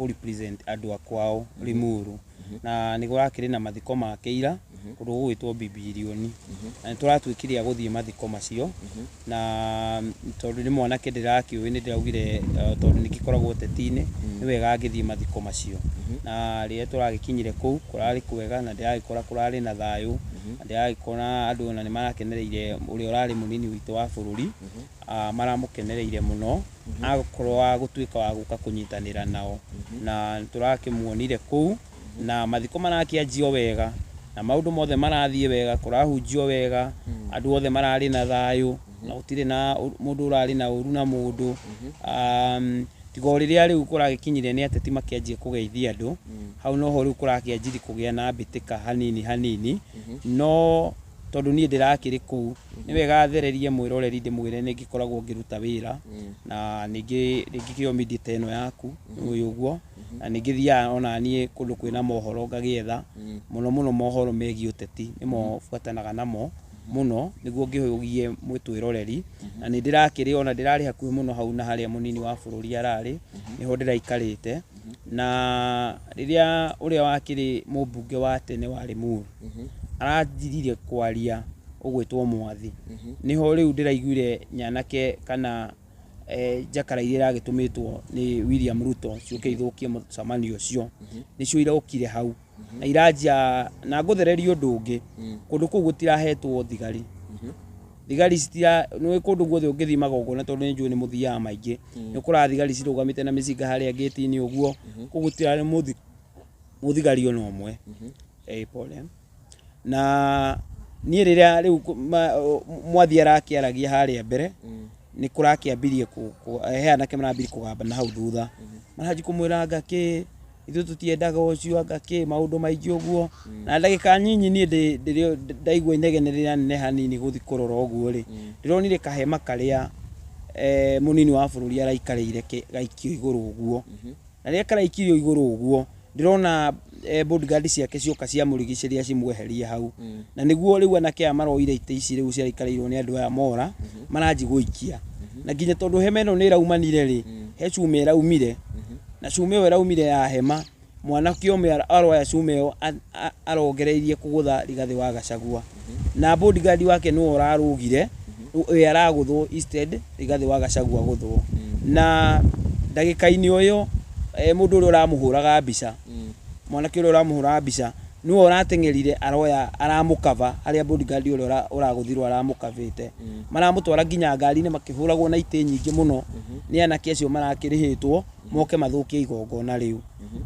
represent andũ akwao Limuru na nĩ gũrakĩrĩ na mathiko make ira kũndũ gũgwĩtwo Bibilioni na nĩ tũratuĩkire gũthiĩ mathiko macio na tondũ nĩ mwanake ndĩrakĩũĩ nĩ ndĩraugire tondũ nĩgĩkoragwo ũteti-inĩ nĩ wega angĩthiĩ mathiko macio na rĩrĩa tũragĩkinyire kũu kũrarĩ kwega na ndĩragĩkora kũrarĩ na thayũ na ndĩragĩkora andũ ona nĩ marakenereire ũrĩa ũrarĩ mũnini witũ wa bũrũri maramũkenereire mũno agũkorwo wa gũtuĩka wa gũka kũnyitanĩra nao na tũrakĩmuonire kũu na mathiko marakĩanjio wega na maundu mothe marathie wega kurahunjio wega andu othe marari na thayu na gutire na mundu urari na uru na mundu tigo riria riu kuragikinyire ni ateti makianjie kugeithia andu hau noho riu kurakianjiri kugia na mbitika hanini no tondu nie ndirakiri kuu ni wega thererie mwiroreri ndimwire ni ngikoragwo ngiruta wira na ningi kiomedia teno yaku uyu uguo na ningithia ona nie kundu kwina mohoro ngagietha muno mohoro megi uteti nimo fuatanaga namo muno niguo ngihugie mwitwiroreri na ni ndirakiri ona ndirari hakuhi muno hau na haria munini wa bururi arari niho ndiraikarite na riria uria wakiri mubunge wa tene wa Limuru aranjirire kwaria ugwitwo Mwathi niho riu ndiraiguire nyanake kana jakara iria agitumitwo ni William Ruto ciuke ithukie mucamanio ucio nicio iraukire hau na irajia na nguthererio ndungi kundu kuu gutirahetwo thigari citira no kundu guothe ungithi magongona tondu ni njui ni muthia maingi ni kura thigari cirugamite na micinga haria gate-ini uguo kugutira muthigari ona umwe pole na nie riria riu Mwathi arakiaragia haria mbere ni kurakiambirie heana ke marambiri kugamba na hau thutha maraji kumwira ngaki ithu tutiendaga ucio ngaki maundu maingi uguo na ndagika nyinyi nie ndaigua inegenerera nene hanini guthi kurora uguo ri ndironire kahema karia munini wa bururi araikarire gaikio iguru uguo na ria karaikirio iguru uguo ndirona bodyguard ciake cioka cia murigiceria cimweherie hau na niguo riu anake amaroire ite ici riu ciarikarirwo ni andu aya mora maraji guikia na nginya tondu hema ino ni raumanire ri he cume raumire na cume we raumire ya hema mwana kiome aroya cume yo arogereirie kugutha Rigathi wa Gachagua na bodyguard wake no ararugire we araguthwo instead Rigathi wa Gachagua guthwo na ndagika-ini uyo mundu uria uramuhuraga mbica mwana kĩũrĩa ũramuhũra mbica niwe ũratengerire aroya aramũkava aria bodyguard ũrĩa ũraguthirwo aramũkavĩte maramũtwara nginya ngari-inĩ makĩhũragwo na itĩ nyingĩ mũno nĩ anake acio marakĩrĩhĩtwo moke mathũkie igongona rĩu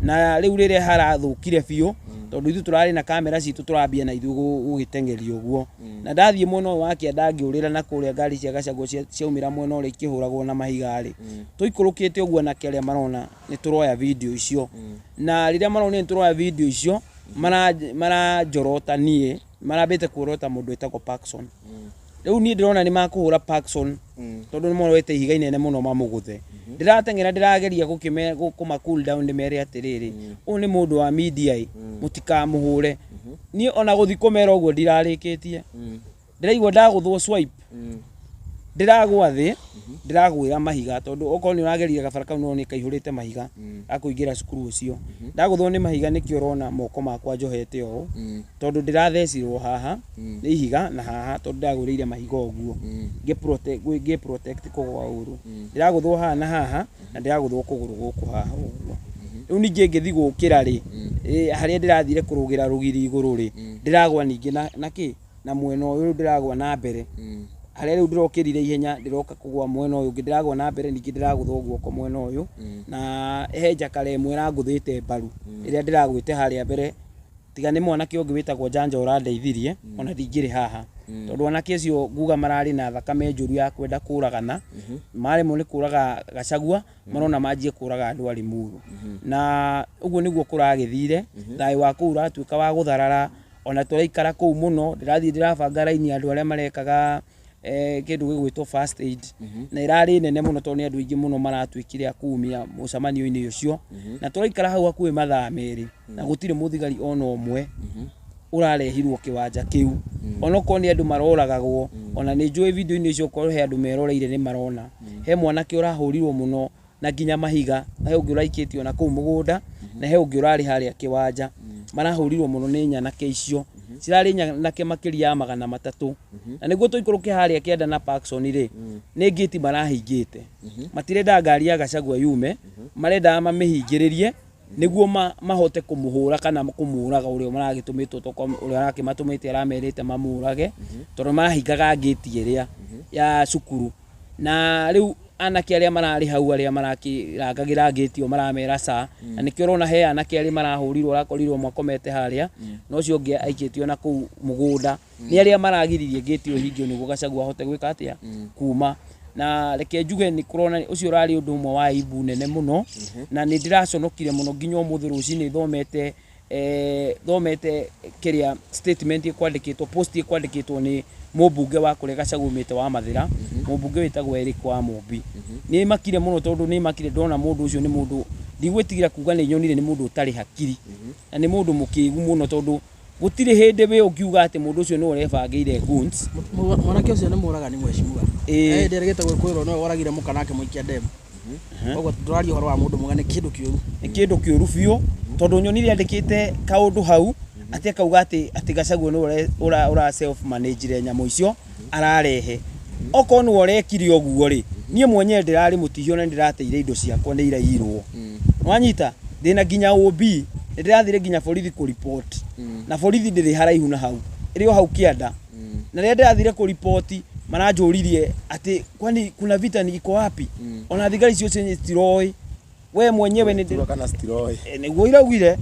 na rĩu rĩrĩa harathũkire biũ tondũ ithu tũrarĩ na kamera citũ tũrambia na ithu gũgĩtengeria ũguo na ndathiĩ mwena ũyũ wa kĩanda ngĩũrĩra na kũrĩa ngari cia Gachagua ciaumĩra mwena ũrĩa ikĩhũragwo na mahiga-rĩ tũikũrũkĩte ũguo anake arĩa marona nĩ tũroya video icio na rĩrĩa marona nĩ tũroya video icio maranjorota niĩ marambĩte kũrota mũndũ wĩtagwo Paxson rĩu niĩ ndĩrona nĩ makũhũra Paxson tondũ nĩ morete ihiga inene mũno mamũgũthe ndirateng'era ndirageria gũkũma cool down ndĩmere atĩrĩrĩ ũyũ nĩ mũndũ wa media mũtikamũhũre niĩ ona gũthi kũmera ũguo ndirarĩkĩtie ndĩraigua ndagũthwo swipe ndiragwa thĩ ndiragwĩra mahiga tondũ okorwo nĩ ũragerire gabara kau no nĩ kaihũrĩte mahiga akũingĩra cukuru ũcio ndagũthwo nĩ mahiga nĩkĩo ũrona moko makwa njohete ũũ tondũ ndĩrathecirwo haha nĩ ihiga na haha tondũ ndagũrĩire mahiga ũguo ngĩ protect kũgwa ũru ndĩragũthwo haha na haha na ndĩragũthwo kũgũrũ gũkũ haha ũguo rĩu ningĩ ngĩthi gũkĩra-rĩ harĩa ndĩrathire kũrũgĩra rũgiri igũrũ-rĩ ndĩragwa ningĩ na kĩ na mwena ũyũ ndĩragwa na mbere harĩa rĩu ndĩrokĩrire ihenya ndĩroka kũgwa mwena ũyũ ũngĩ ndĩragwa na mbere ningĩ ndĩragũthwo guoko mwena ũyũ na he njakara ĩmwe ĩrangũthĩte mbaru ĩrĩa ndĩragwĩte harĩa mbere tiga nĩ mwanake ũngĩ wĩtagwo Janja ũrandeithirie ona ndingĩrĩ haha tondũ anake acio nguga mararĩ na thakame njũru ya kwenda kũragana maremwo nĩ kũraga Gachagua marona manjie kũraga andũ a Limuru na ũguo nĩguo kũragĩthire thayũ wa kũu ũratuĩka wa gũtharara ona tũraikara kũu mũno ndĩrathiĩ ndĩrabanga raini andũ arĩa marekaga kĩndũ gĩgwĩtwo first aid na irarĩ nene mũno tondũ nĩ andũ aingĩ mũno maratuĩkire akumia mũcemanio-inĩ ũcio na tũraikara hau hakuhĩ mathaa merĩ na gũtirĩ mũthigari ona ũmwe ũrarehirwo kĩwanja kĩu ona okorwo nĩ andũ maroragagwo ona nĩ njũĩ video-inĩ icio okorwo he andũ meroreire nĩ marona he mwanake ũrahũrirwo mũno na nginya mahiga na he ũngĩ ũraikĩtio na kũu mũgũnda na he ũngĩ ũrarĩ harĩa kĩwanja marahũrirwo mũno nĩ nyanake icio cirarĩ nyanake makĩria ya 300 na nĩguo tũikũrũke harĩa kĩanda na Paxson-rĩ nĩ gate marahingĩte matirenda ngari ya Gachagua yume marenda mamĩhingĩrĩrie nĩguo mahote kũmũhũra kana kũmũraga ũrĩa maragĩtũmĩtwo ũrĩa arakĩmatũmĩte aramerĩte mamũrage tondũ marahingaga gate ĩrĩa ya cukuru na rĩu anake arĩa mararĩ hau arĩa marakĩrangagĩra gate ĩyo maramera ca na nĩkĩo ũrona he anake arĩa marahũrirwo ũrakorirwo makomete harĩa na ũcio ũngĩ aikĩtio na kũu mũgũnda nĩ arĩa maragiririe gate ĩyo hingio nĩguo Gachagua ahote gwĩka atĩa kuma na reke njuge nĩ kũrona ũcio ũrarĩ ũndũ ũmwe wa aibu nene mũno na nĩ ndĩraconokire mũno nginya ũmũthĩ rũcinĩ thomete kĩrĩa statement ĩkwandĩkĩtwo post ĩkwandĩkĩtwo nĩ mũmbunge wa kũrĩa Gachagua umĩte wa Mathĩra mũmbunge wĩtagwo Eric Wamũmbi nĩ makire mũno tondũ nĩ makire ndona mũndũ ũcio nĩ mũndũ ndigwĩtigĩra kuga nĩ nyonire nĩ mũndũ ũtarĩ hakiri na nĩ mũndũ mũkĩgu mũno tondũ gũtirĩ hĩndĩ we ũkiuga atĩ mũndũ ũcio nĩ ũrebangĩire guns mwanake ũcio nĩ mũragani mwecimua hĩndĩ ĩrĩa gĩtagwo kwĩrwo nĩwe woragire mũkanake mũikia ndemu koguo tũraria ũhoro wa mũndũ mwega nĩ kĩndũ kĩũru biũ tondũ nyonire andĩkĩte kaũndũ hau atĩ akauga atĩ Gachagua nĩ ũra self manage nyamũ icio ararehe okorwo nĩ ũrekire ũguo-rĩ niĩ mwenyewe ndĩrarĩ mũtihio na ndĩrateire indo ciakwa nĩ iraiyirwo wanyita ndĩna nginya OB ndĩrathire nginya borithi kũripoti na borithi ndĩrĩ haraihu na hau ĩrĩ o hau kĩanda na rĩrĩa ndĩrathire kũripoti maranjũririe atĩ kwani kuna vita ni iko wapi ona thigari icio citiroĩ we mwenyewe nĩguo iraugire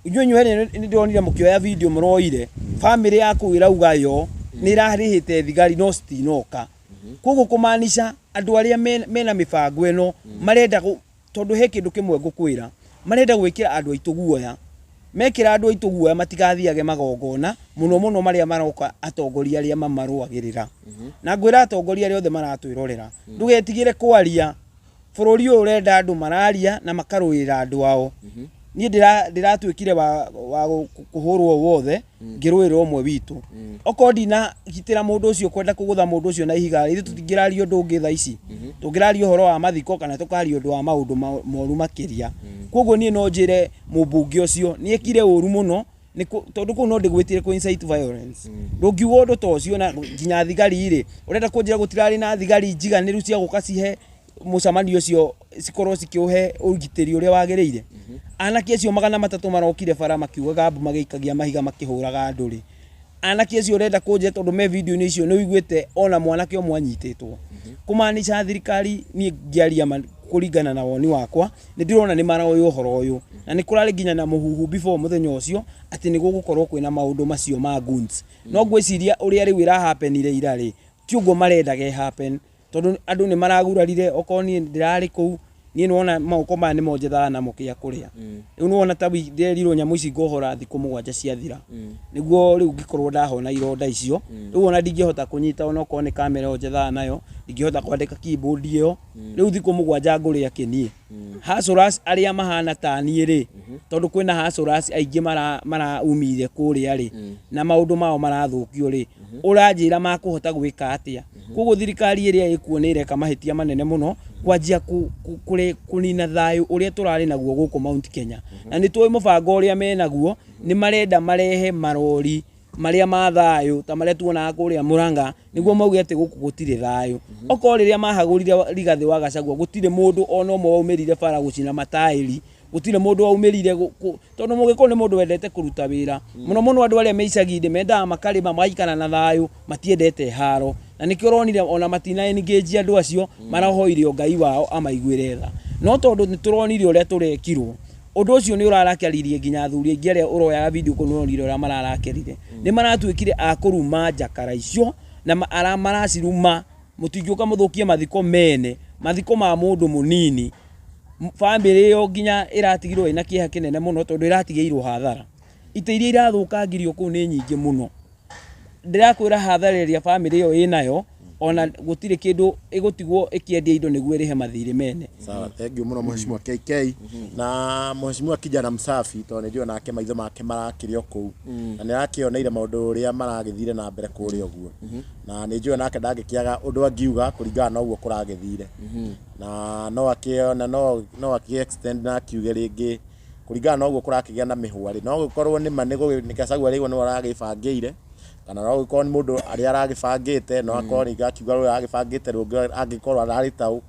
inyuĩ nĩ ndĩronire mũkĩoya video mũroire family yaku ĩrauga yo nĩ ĩrarĩhĩte thigari no citinoka koguo kũmaanisha andũ arĩa mena mĩbango ĩno marenda tondũ he kĩndũ kĩmwe ngũkwĩra marenda gwĩkĩra andũ aitũ guoya mekĩra andũ aitũ guoya matigathiage magongona mũno marĩa maroka atongoria arĩa mamarũagĩrĩra na ngwĩra atongoria arĩa othe maratwĩrorera ndũgetigĩre kwaria bũrũri ũyũ ũrenda andũ mararia na makarũĩrĩra andũ ao niĩ ndĩratuĩkire wa kũhũrwo wothe ngĩrũĩrwo ũmwe witũ okorwo ndinagitĩra mũndũ ũcio kwenda kũgũtha mũndũ ũcio na ihiga ithuĩ tũtingĩraria ũndũ ũngĩ thaa ici tũngĩraria ũhoro wa mathiko kana tũkaria ũndũ wa maũndũ moru makĩria koguo niĩ no njĩre mũmbunge ũcio nĩekire ũru mũno tondũ kũu no ndĩgwĩtire kũ incite violence ndũngiuga ũndũ ta ũcio na nginya thigari-rĩ ũrenda kũnjĩra gũtirarĩ na thigari njiganĩru cia gũka cihe mucamanio ucio cikorwo cikĩuhe ũgitĩri ũrĩa wagĩrĩire. Anake acio 300 marokire bara makiugaga mbu magĩikagia mahiga makĩhũraga andũ rĩ. Anake acio ũrenda kũnje tondũ me video-inĩ icio nĩ uiguĩte ona mwanake ũmwe anyitĩtwo. Kumaanisha thirikari niĩ ngĩaria kũringana na woni wakwa nĩ ndĩrona nĩ maroyo ũhoro ũyũ na nĩ kũrarĩ nginya na mũhuhu before mũthenya ũcio atĩ nĩ gũgũkorwo kwĩna maũndũ macio ma guns. No ngwĩciria ũrĩa rĩu ĩrahapenire ira rĩ ti ũguo marendaga happen tondũ andũ nĩ maragurarire okorwo niĩ ndĩrarĩ kũu niĩ nĩwona maũko maya nĩ monjethaga namo kĩa kũrĩa. Rĩu nĩwona ta nderirwo nyamũ ici ngohora thikũ 7 ciathira nĩguo rĩu ngĩkorwo ndahona ironda icio. Rĩu ona ndingĩhota kũnyita ona okorwo nĩ kamera onjethaga nayo ndingĩhota kwandĩka keyboard ĩyo. Rĩu thikũ 7 ngũrĩa kĩniĩ. Hustlers arĩa mahana ta niĩ rĩ tondũ kwĩna hustlers aingĩ maraumire kũrĩa rĩ na maũndũ mao marathũkio rĩ ũranjĩra makũhota gwĩka atĩa. Koguo thirikari ĩrĩa ĩkuo nĩ ĩreka mahĩtia manene mũno kwanjia kũnina thayũ ũrĩa tũrarĩ naguo gũkũ Mount Kenya. Na nĩ tũĩ mũbango ũrĩa menaguo nĩ marenda marehe marori marĩa ma thayũ ta marĩa tuonaga kũrĩa Murang'a nĩguo mauge atĩ gũkũ gũtirĩ thayũ. Okorwo rĩrĩa mahagũrire Rigathĩ wa Gachagua gũtirĩ mũndũ ona ũmwe waumĩrire bara gũcina mataĩri, gũtirĩ mũndũ waumĩrire tondũ mũgĩkũyũ nĩ mũndũ wendete kũruta wĩra mũno mũno. Andũ arĩa me icagi-inĩ mendaga makarĩma magaikara na thayũ matiendete haro na nĩkĩo ũronire ona matina engage andũ acio marahoire o Ngai wao amaiguĩre tha. No tondũ nĩ tũronire ũrĩa tũrekirwo ũndũ ũcio nĩ ũrarakaririe nginya athuri aingĩ arĩa ũroyaga video kũnũronire ũrĩa mararakerire nĩ maratuĩkire a kũruma njakara icio na maraciruma mũtingĩũka mũthũkie mathiko mene mathiko ma mũndũ mũnini. Family ĩyo nginya ĩratigirwo ĩna kĩeha kĩnene mũno tondũ ĩratigĩirwo hathara. Ite iria irathũkangirio kũu nĩ nyingĩ mũno. Ndĩrakwĩra hathara ĩrĩa family ĩyo ĩnayo ona gũtirĩ kĩndũ ĩgũtigwo ĩkĩendia indo nĩguo ĩrĩhe mathirĩ mene. Sawa, thank you mũno Mheshimiwa KK na Mheshimiwa Kijana Msafi tondũ nĩndio nake maitho make marakĩrio kũu na nĩ arakĩoneire maũndũ ũrĩa maragĩthire na mbere kũrĩa ũguo na nĩndio nake ndangĩkĩaga ũndũ angiuga kũringana na ũguo kũragĩthire na no akĩ-extend na akiuge rĩngĩ kũringana na ũguo kũrakĩgĩa na mĩhwarĩ no gũkorwo nĩ Gachagua rĩu nĩ aragĩbangĩire kana no gũkorwo nĩ mũndũ arĩa aragĩbangĩte no akorwo nĩ akiuga rĩu aragĩbangĩte rũngĩ angĩkorwo ararĩ taũ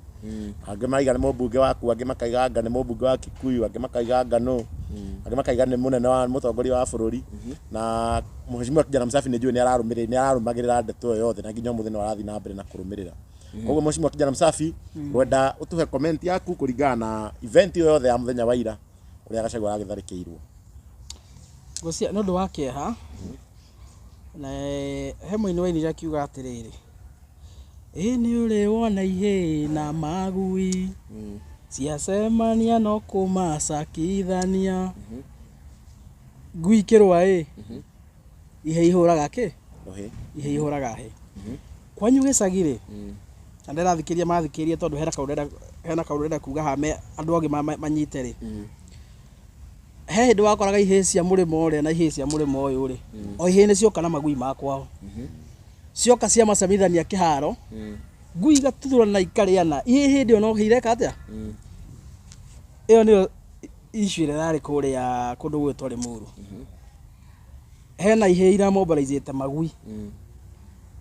angĩ maiga nĩ mũmbunge waku angĩ makaiga anga nĩ mũmbunge wa Kikuyu angĩ makaiga anga no angĩ makaiga nĩ mũnene wa mũtongoria wa bũrũri na Mheshimiwa Kijana Msafi nĩ njũĩ nĩ ararũmagĩrĩra ndeto ĩyo yothe na nginya mũthenya warathiĩ na mbere na kũrũmĩrĩra. Koguo Mheshimiwa Kijana Msafi wenda ũtũhe comment yaku kũringana na event ĩyo yothe ya mũthenya wa ira ũrĩa Gachagua aragĩtharĩkĩirwo. Gũcia nĩ ũndũ wa kĩeha na he mũini wa ini akiuga atĩrĩrĩ nĩ ũrĩ wona ihĩ na magui ciacemania no kũmacakithania ngui kĩrũa ihe ihũraga kĩ ihe ihũraga he kwanyu gĩcagi-rĩ na ndĩrathikĩria mathikĩrie tondũ hena kaũndũ ndĩrenda kuga hame andũ angĩ manyite-rĩ. He hĩndĩ wakoraga ihĩ cia mũrĩmo ũrĩa na ihĩ cia mũrĩmo ũyũ-rĩ o ihĩ nĩ cioka na magui makwao cioka cia macamithania kĩharo ngui igatuthũrana ikarĩana ihĩ hĩndĩ ĩyo no ireka atĩa. Ĩyo nĩyo issue ĩrĩa yarĩ kũrĩa kũndũ gwĩtwo Limuru. Hena ihĩ iramobilizĩte magui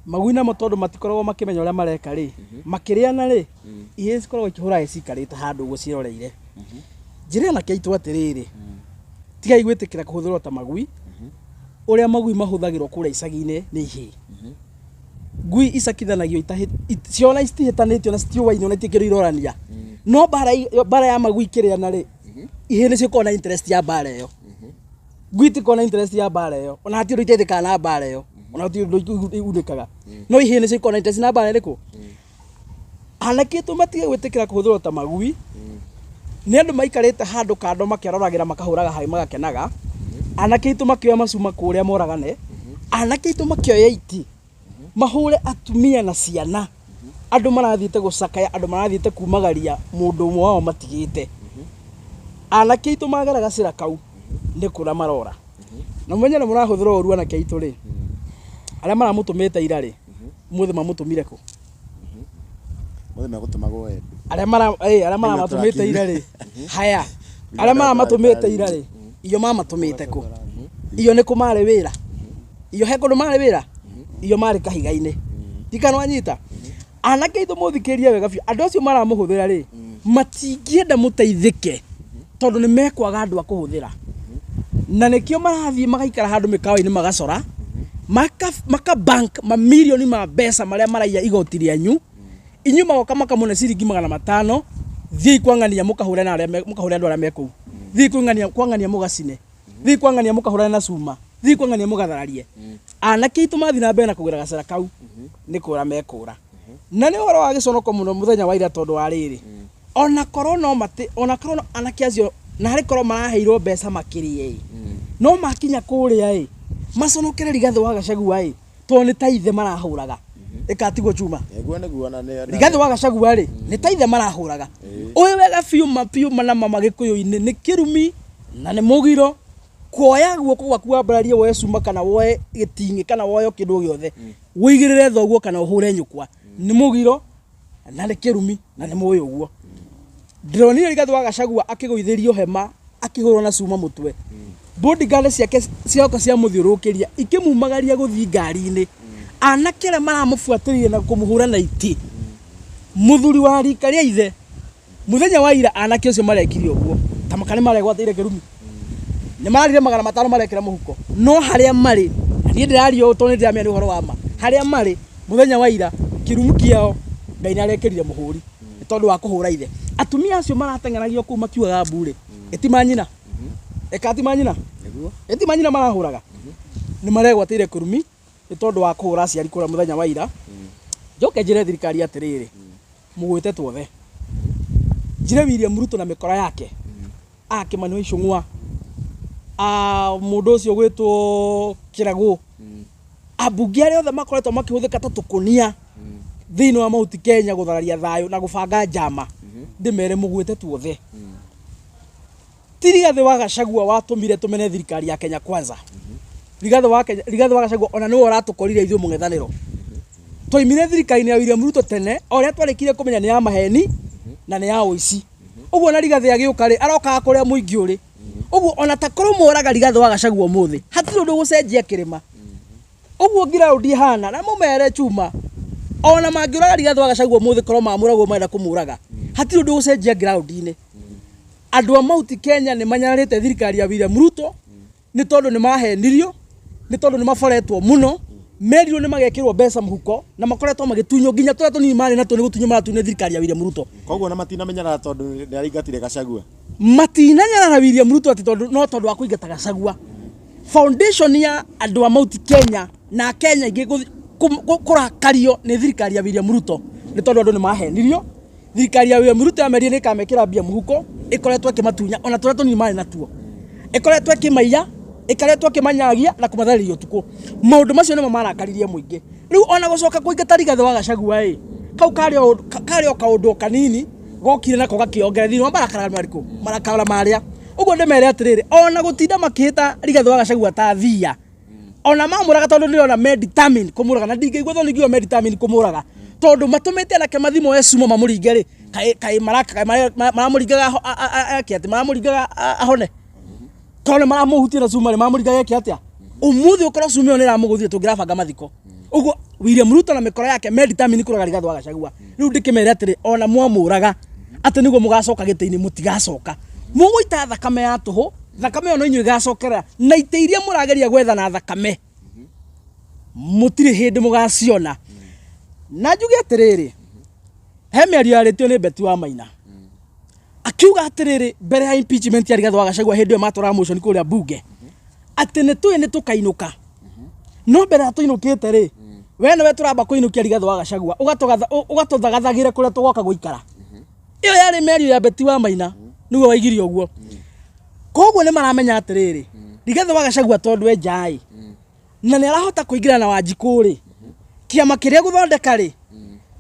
magui namo tondũ matikoragwo makĩmenya ũrĩa mareka-rĩ makĩrĩana-rĩ ihĩ cikoragwo ikĩhũra cikarĩte handũ ũguo ciroreire. Njĩra na kĩaitũ atĩrĩrĩ tigai gwĩtĩkĩra kũhũthĩrwo ta magui ũrĩa magui mahũthagĩrwo kũrĩa icagi-inĩ nĩ ihĩ. Ngui icakithanagio ciona citihĩtanĩtio na citiũwaine ona itikĩrĩ irorania no bara ya magui kĩrĩana-rĩ ihĩ nĩ cikoragwo na interest ya bara ĩyo. Ngui itikoragwo na interest ya bara ĩyo ona hatirĩ ũndũ iteithĩkaga na bara ĩyo ona hatirĩ ũndũ igunĩkaga no ihĩ nĩ cikoragwo na interest na bara ĩrĩkũ. Anake matige gwĩtĩkĩra kũhũthĩrwo ta magui nĩ andũ maikarĩte handũ kando makĩroragĩra makahũraga haĩ magakenaga. Anake aitũ makĩoya macuma kũrĩa Moragane anake aitũ makĩoya iti mahũre atumia na ciana. Andũ marathiĩte gũcakaya andũ marathiĩte kumagaria mũndũ ũmwe wao matigĩte. Anake aitũ magera gacĩra kau nĩ kũra marora na mwenye nĩ mũrahũthĩra ũru anake aitũ-rĩ arĩa maramũtũmĩte ira-rĩ mũthĩ mamũtũmire kũ mũthĩ megũtũmagwo wendi arĩa maramatũmĩte ira-rĩ haya arĩa maramatũmĩte ira-rĩ iyo mamatũmĩte kũ iyo nĩ kũ marĩ wĩra iyo he kũndũ marĩ wĩra iyo marĩ kahiga-inĩ tikana wanyita anake ithu muthikiria wega biũ andũ acio maramuhuthira ri matingienda muteithike tondu ni mekwaga andu a kuhuthira na nikio marathie magaikara handu mikawa-ini magacora maka bank mamilioni ma mbeca maria maraiya igoti rĩanyu inyu magoka makamune ciringi 500 thii kwangania mukahure na mukahure andu aria mekou thii kwangania mugacine thii kwangania mukahure na cuma thii kwangania mugathararie anake itu mathi na mbere na kugira gacera kau ni kura mekura na ni horo wa giconoko muno muthenya wa ira tondu wa riri ona korwo no mate ona korwo anake acio na hari korwo maraheirwo mbeca makirie no makinya kuria maconokere Rigathi wa Gachagua to ni taithe marahuraga ikatigwo chuma eguo niguo na ne Rigathi wa Gachagua ni taithe marahuraga uyu wega fiu mana mama gikuyu-ini ni kirumi na ni mugiro kuoya guoko gwaku wambararie woe cuma kana woe gitingi kana woe kindu giothe wigirire thoguo kana uhure nyukwa ni mugiro na ni kirumi na ni muoyo guo ndronire Rigathi wa Gachagua akiguithirio hema akigurwo na cuma mutwe bodyguard ciake cioka cia muthiurukiria ikimumagaria guthii ngari-ini anake re maramubuatiririe na kumuhura na iti muthuri wa rika ria ithe muthenya wa ira anake ucio marekirio guo tamakani maregwatire kirumi ni marire 500 marekira muhuko no haria mari nie ndirario to ni ndiramia ni uhoro wa ma haria mari muthenya wa ira kirumu kiao Ngai ni arekirire muhuri tondu wa kuhura ithe atumia acio maratengenagio kuma kiuga mbure etimanyina ekatimanyina niguo etimanyina marahuraga ni maregwatire kurumi tondu wa kuhura aciari kura muthenya wa ira njoke njire thirikari atiriri mugwite twothe njire William Ruto na mikora yake akimanu icungwa mundu ucio gwitwo Kiragu abunge aria othe makoretwo makihuthika ta tukunia thiini wa Mount Kenya guthararia thayo na gubanga njama ndimere mugwite twothe Rigathi wa Gachagua watumire tumene thirikari ya Kenya Kwanza Rigathi wa Gachagua ona niwe uratukorire ithuĩ mũng'ethanĩro twaimire thirikari-inĩ ya William Ruto tene oria twarekire kumenya ni ya maheni na ni ya uici uguo na Rigathi agiuka ri aroka kuria muingi uri uguo ona ta korwo moraga Rigathi wa Gachagua muthi hatiri undu gucenjia kirima uguo ground ihana na mumere chuma ona mangiuraga Rigathi wa Gachagua muthi korwo mamuragwo maenda kumuraga hatiri undu gucenjia ground-ini andu a Mount Kenya ni manyarite thirikari ya William Ruto ni tondu ni mahenirio ni tondu ni maforetwo muno merio ni magekirwo mbeca muhuko na makoretwo magitunyo nginya turia tunini mari na tuni gutunyo maratunyo thirikari ya William Ruto koguo na matina menyana tondu ni aringatire Gachagua matinanyana na William Ruto ati tondu no tondu wa kuingata Gachagua foundation ya andu a Mount Kenya na Kenya ingi kurakario ni thirikari ya William Ruto ni tondu andu ni mahenirio thirikari ya William Ruto amerie ni kamekira mbia muhuko ikoretwo kimatunya ona turia tunini mari natuo ikoretwo kimaiya ikaretwo kimanyagia na kumatharirio tuko maundu macio nimo marakaririe muingi riu ona gucoka kuingata Rigathi wa Gachagua kau kario kaundu kanini gokire nako gakiongerera thini wa marakara maria uguo ndimere atiriri ona gutinda makihita Rigathi wa Gachagua ta thia ona mamuraga tondu ndirona determined kumuraga na ndingeigua thoni ngio determined kumuraga tondu matumite anake mathimo esuma mamuringe ri kai maramuringaga akiati maramuringaga ahone tone maramuhutia na cuma maramuringaga akiatia umuthi ukora cuma ni ramuguthie tungirabanga mathiko uguo William Ruto na mikoro yake determined kuraga Rigathi wa Gachagua riu ndikimere atiri ona mwamuraga ati niguo mugacoka gite-ini mutigacoka muguita thakame ya tuhu thakame ono inyu igacokera na iteiria murageria gwetha na thakame mutiri hindi mugaciona na njuge atiriri he miario yaritio ni Betty wa Maina akiuga atiriri mbere ya impeachment ya Rigathi wa Gachagua hindi matora motion kuria bunge ati ni tukainuka no mbere atuinukite ri we niwe turamba kuinukia Rigathi wa Gachagua ugatuthagathagira kuria tugoka guikara iyo yari miario ya Betty wa Maina niguo waigirio guo koguo ni maramenya atiriri Rigathi wa Gachagua tondu e njai na ni arahota kuingira na Wanjiku ri kiama kiria guthondeka ri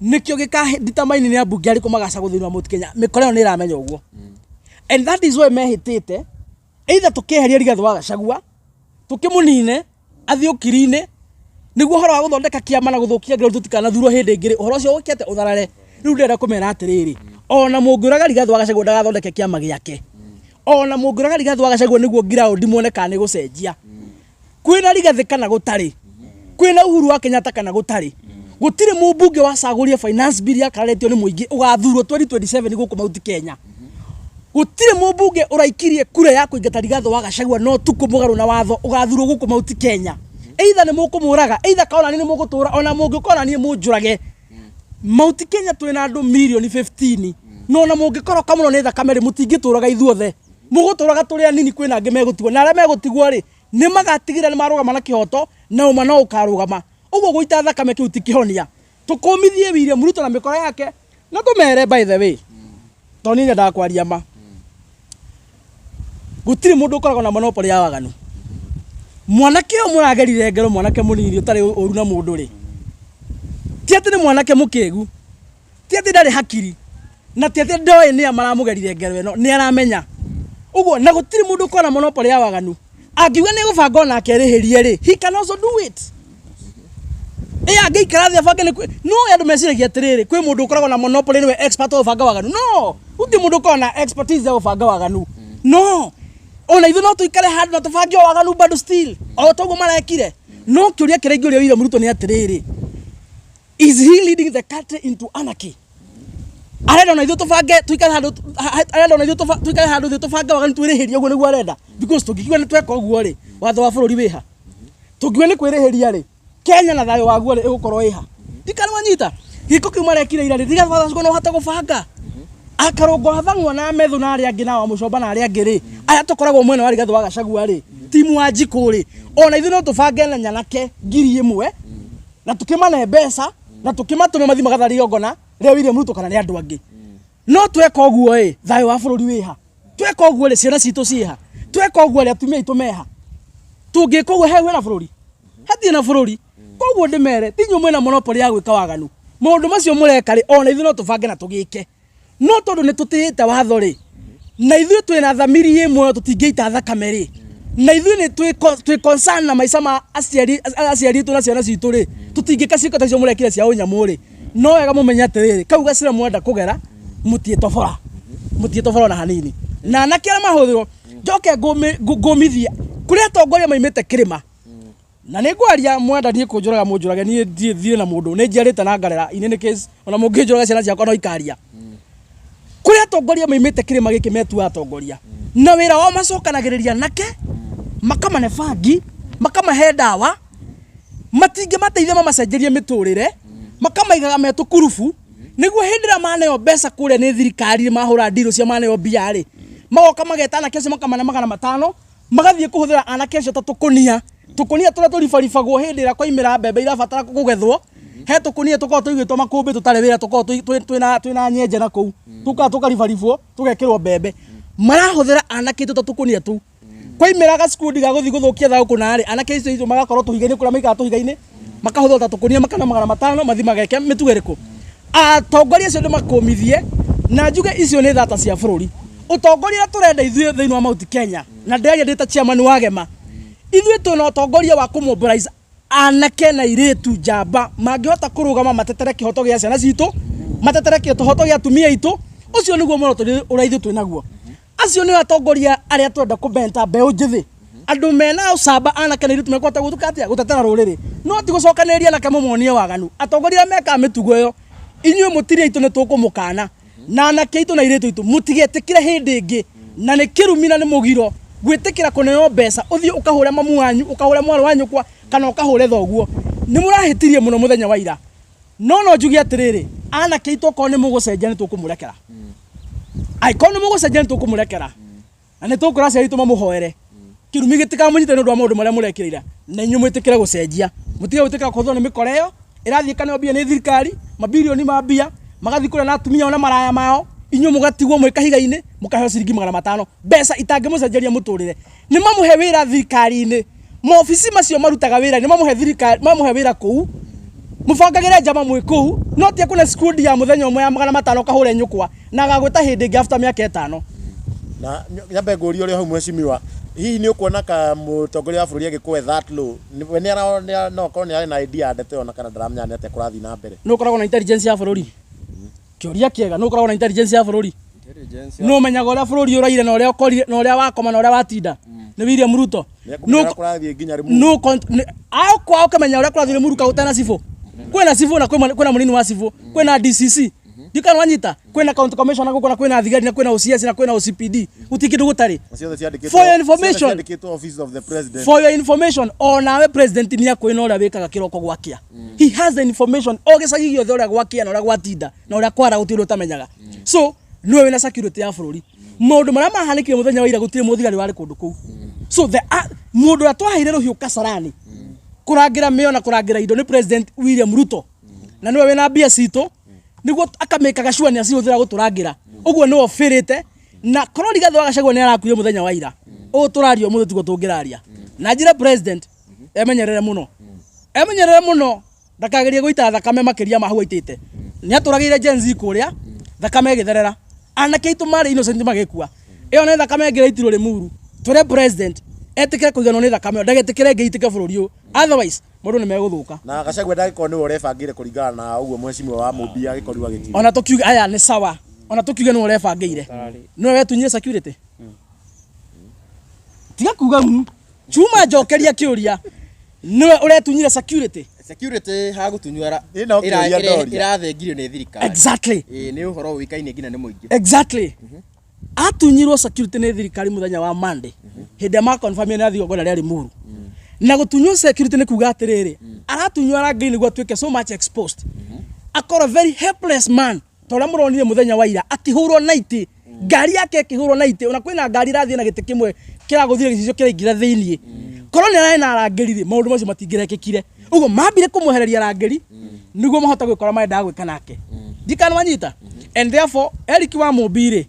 nikio gikadetermine ni abunge ari kumagaca guthini wa Mount Kenya mikoreo ni iramenya uguo and that is why mehitite either tukeheria Rigathi wa Gachagua tukimunine athio kirine niguo horo wa guthondeka kiama na guthukia ground tutikana thuro hindi ngiri horo ucio ukete utharare riu ndenda kumera atiriri ona munguraga Rigathi wa Gachagua ndagathondeke kiama giake ona munguraga Rigathi wa Gachagua niguo ground muone kana ni gucenjia kwina Rigathi kana gutari kwina Uhuru wa Kenyatta kana gutari gutire mubunge wacaguria finance bill yakaretio ni muingi ugathurwo 2027 guku Mount Kenya gutire mubunge uraikirie kura ya kuingata rigatho wa Gachagua no tuku mugaru na watho ugathurwo guku Mount Kenya either ni mukumuraga either kaona ni mugutura ona mungikona ni munjurage Mount Kenya twina andu milioni 15 no na mungikoro kamuno ni thakame mutingituraga ithuothe muguturaga turi anini kwina angi megutigwo na aria megutigwo ri ni magatigira ni marugama na kihoto na uma no ukarugama uguo guita thakame kiu tikihonia tukumithie William Ruto na mikoro yake na tumere by the way toni nya ndakwaria ma gutiri mundu ukoragwo na monopoly ya waganu mwanake o muragerire ngero mwanake munini utari uru na mundu ri ti ati ni mwanake mukegu ti ati ndari hakiri na ti ati ndoe ni amaramugerire ngero eno ni aramenya uguo na gutiri mundu ukoragwo na monopoly ya waganu angiuga ni gubanga na akerihirie ri he can also do it angeikara thia bange no andu meciragia atiriri kwi mundu ukoragwo na monopoly niwe expert o banga waganu no uti mundu ukoragwo na expertise ya banga waganu no ona ithu no tuikare handu na tubange waganu bado still o toguo marekire no kiuria kirengi uria William Ruto ni atiriri is he leading the country into anarchy arenda na ithu tubange tuikare handu arenda na ithu tuikare handu tubange waganu twirihiria uguo niguo arenda because tungikiwa ni tweka uguo ri watho wa bururi wiha tungiwe ni kwirihiria ri Kenya na thayo waguo ri igukorwo iha ndikana wanyita giko kiu marekire ira ri diga watho no hata gubanga akarongo hathangwa na methu na ari angi na wa mucomba na ari angi ri aya tukoragwo mwena wa rigatho wa Gachagua ri timu wa Njiku ri ona ithu no tubange na nyanake ngiri 1 na tukimane mbeca na tukimatume mathi magathario ngona ria William Ruto kana ni andu angi no tweka uguo thayo wa bururi wiha tweka uguo ri ciana citu ciha tweka uguo ri atumia itu meha tungika uguo hewe na bururi hathie na bururi koguo ndimere tinyu mwena monopoly ya gwika waganu maundu macio mureka ri ona ithu no tubange na tugike no tondu ni tutihite watho ri na ithu twina thamiri imwe tutingeita thakame ri na ithu ni twi concern na maica ma aciari tu na ciana citu ri tutingika ciiko tacio murekire cia unyamu ri no wega mumenya atiriri kau gacira mwenda kugera mutie tofora na hanini na nakira mahuthiro njoke ngumithia kuria atongoria maimite kirima na ningwaria mwenda nie kunjuraga munjurage nie thie na mundu ni njiarite na ngarera inene case ona munginjuraga ciana ciakwa no ikaria kuria atongoria maimite kirima giki metu atongoria na wira wao macokanagiriria nake makamane bangi makamahe ndawa matinge mateithia mamacenjerie miturire makamaigaga metukurubu niguo hindira maneo mbeca kuria ni thirikari mahura ndiro cia maneo mbia ri magoka magetana kesi makamane 500 magathie kuhuthira anake acio ta tukunia turia turibaribagwo hindira kwaimira mbembe irabatara kugethwo he tukunia tukorwo tuigitwo makumbi tutari wira tukorwo twina nyenje na kuu tukaribaribwo tugekirwo mbembe marahuthira anake tu tukunia tu kwaimira ga skundi ga guthi guthukia thau kunari anake icio magakorwo tuhigaine kura maikara tuhigaine makahuthwo ta tukunia makana 500 mathi mageke mitugeriku atongoria acio ndimakumithie na njuge icio ni thata cia bururi utongoria turenda ithuĩ thĩinĩ wa Mount Kenya na nderia ndĩta chairman wa Gema ithuĩ twĩna utongoria wa kũmobilize anake na iritu njamba mangĩhota kũrũgama matetere kĩhoto gĩa ciana citũ matetere kĩhoto gĩa atumia aitũ ucio nĩguo mũno ũraithu twĩnaguo acio nĩ atongoria arĩa twenda kũbenta mbeũ njĩthĩ andũ mena ũcamba anake na iritu mekũhota gũtukatia gũtetera rũrĩrĩ no ti gũcokanĩrĩria anake mũmonie waganu atongoria meka mĩtugo ĩyo inyuĩ mũtiri aitũ nĩ tũkũmũkana na anake aitũ na iritu aitũ mũtigetĩkire hĩndĩ ĩngĩ na nĩ kĩrumi na nĩ mũgiro gwĩtĩkĩra kũneo mbeca ũthiĩ ũkahũre mamu wanyu ũkahũre mwarĩ wa nyũkwa kana ũkahũre thoguo nĩ mũrahĩtirie mũno mũthenya wa ira no njuge atĩrĩrĩ anake aitũ okorwo nĩ mũgũcenjia nĩ tũkũmũrekera akorwo nĩ mũgũcenjia nĩ tũkũmũrekera na nĩ tũkũra aciari aitũ mamũhoere kĩrumi gĩtikamũnyite nĩ ũndũ wa maũndũ marĩa mũrekĩrĩire na inyuĩ mwĩtĩkĩre gũcenjia mũtige gwĩtĩkĩra kũhũthwo nĩ mĩkora ĩyo ĩrathiĩ kaneo mbia nĩ thirikari mabilioni ma mbia magathi kũrĩa na atumia ona maraya mao inyuĩ mũgatigwo mwĩ kahiga-inĩ mũkaheo ciringi 500 mbeca itangĩmũcenjeria mũtũrĩre nĩ mamũhe wĩra thirikari-inĩ maobici macio marutaga wĩra nĩ mamũhe thirikari mamũhe wĩra kũu mũbangagĩre njama mwĩ kũu no ti kuna skundi ya mũthenya ũmwe ya 500 kahũre nyũkwa na agagwĩta hĩndĩ ĩngĩ after mĩaka 5 na nyambe ngũria ũrĩa hau mheshimiwa hihi nĩ ũkuona ka mũtongoria wa bũrũri agĩkũhe that law we no korwo nĩ arĩ na idea ndete ona kana ndaramenya nĩ atĩa kũrathiĩ na mbere nĩ ũkoragwo na intelligence ya bũrũri kĩũria kĩega nĩ ũkoragwo na intelligence ya bũrũri nĩ ũmenyaga ũrĩa bũrũri ũraire na ũrĩa ũkorire na ũrĩa wakoma na ũrĩa watinda nĩ William Ruto kũrathiĩ nginya rĩmwe kwao ũkamenya ũrĩa kũrathiĩ Limuru kaũtana cibũ kwena civil na kwena munini wa civil kwena DCC dikana wanyita kwena county commissioner na kwena thigari na kwena OCS na kwena OCPD utikindu gutari for your information for your information onawe president ni akwina ora wikaga kiroko gwakia he has the information ogecagi giothe ora gwakia na ora gwatinda na ora kwara gutiro tamenyaga so niwe wina security ya bururi mundu maria mahanikire muthenya wa ira gutire muthigari wari kundu kuu so the mundu atwahaire ruhiu Kasarani kurangira meo na kurangira indo ni president William Ruto na niwe wina bia cito niguo akameka shua ni acihuthira guturangira uguo no ofirite na korwo Rigathi wa Gachagua ni arakuire muthenya wa ira turario muthe tigo tungiraria na njira president emenyerere muno ndakagerie guita thakame makiria mahu aitite ni aturagire Gen Z kuria thakame githerera anake itu mari innocent magekua iyo ni thakame ngiraitirwo Limuru twire president etikire kuigana ni thakame ndagetikire ngeitike bururi u otherwise mundu ni meguthuka na Gachagua ndagiko ni urefangire kuringana na uguo mwecimu wa Mumbi agikorwa gitiri ona tukiuga aya ni sawa ona tukiuga ni urefangire no wetunyire security tiga kuga chuma njokeria kiuria niwe uretunyire security hagutunywa irathengirio ni thirikari exactly ni uhoro wikaine ngina ni muingi exactly atunyirwo security ni thirikari muthenya wa Monday hinde ma confirm ni athio ngona ria Limuru na gutunywo security ni kuga atiriri aratunywa rangi niguo tuike so much exposed akora very helpless man tora muronire muthenya wa ira akihurwo naiti ngari yake akihurwo naiti ona kwina ngari rathie na gite kimwe kiraguthire gicicio kiraingira thiini koroni araina arangirire maundu macio matingirekekire uguo mambire kumuhereria rangiri niguo mahota gwikora maenda gwika nake ndikana manyita and therefore Eric wa Mumbire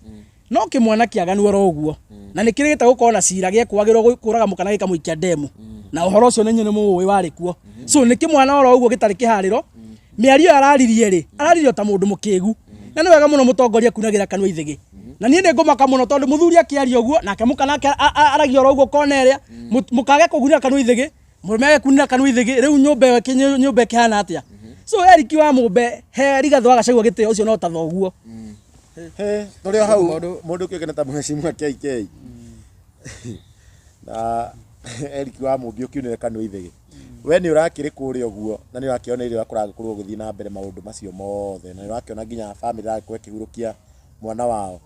no kimwana kiaganu oro uguo na nikirigita gukorwo na cira gye kwagirwo kuraga mukana gikamuikia demu na uhoro ucio ni nyene muwi wari kuo so nikimwana oro uguo gitari kihariro miario araririe ta mundu mukigu na ni wega muno mutongoria kunagira kanwa ithigi na nie ni ngumaka muno tondu muthuri akiaria uguo nake mukana aragia oro uguo koneria mukage kugunira kanwa ithigi murume agekunira kanwa ithigi riu nyumba kihana atia so Eric wa Mumbe he Rigathi wa Gachagua gitio ucio no ta thoguo turi hau mundu kiogene ta mwecimu wa KK na Eric wa Mumbe ukiunire kanwa ithigi we ni urakiri kuria uguo na ni urakiona iri wakuraga kurwo guthii na mbere maundu macio mothe na ni urakiona nginya family yake kihurukia mwana wao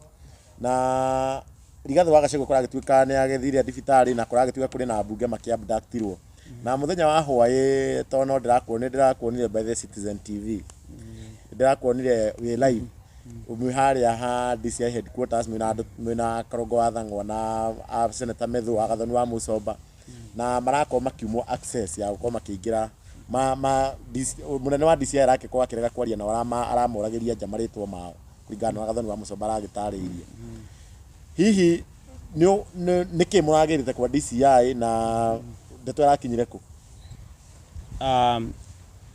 na Rigathi wa Gachagua kurage tuika ni agethire thibitari na kurage tuika kuri na mbunge makiabductirwo na muthenya wa hwaye tono ndirakuonire by the Citizen TV ndirakuonire we live umwiharia ha DCI headquarters mwina Karongo wa Thang'wa na Senator Methu Agathoni wa Mucomba na marako makiumo access ya gukoma kiingira munene wa DCI rake kwa kirega kwaria na aramuragiria njamaritwo mao kuringana na Agathoni wa Mucomba aragitariirie hihi niki muragirite kwa DCI na ndeto yarakinyire ku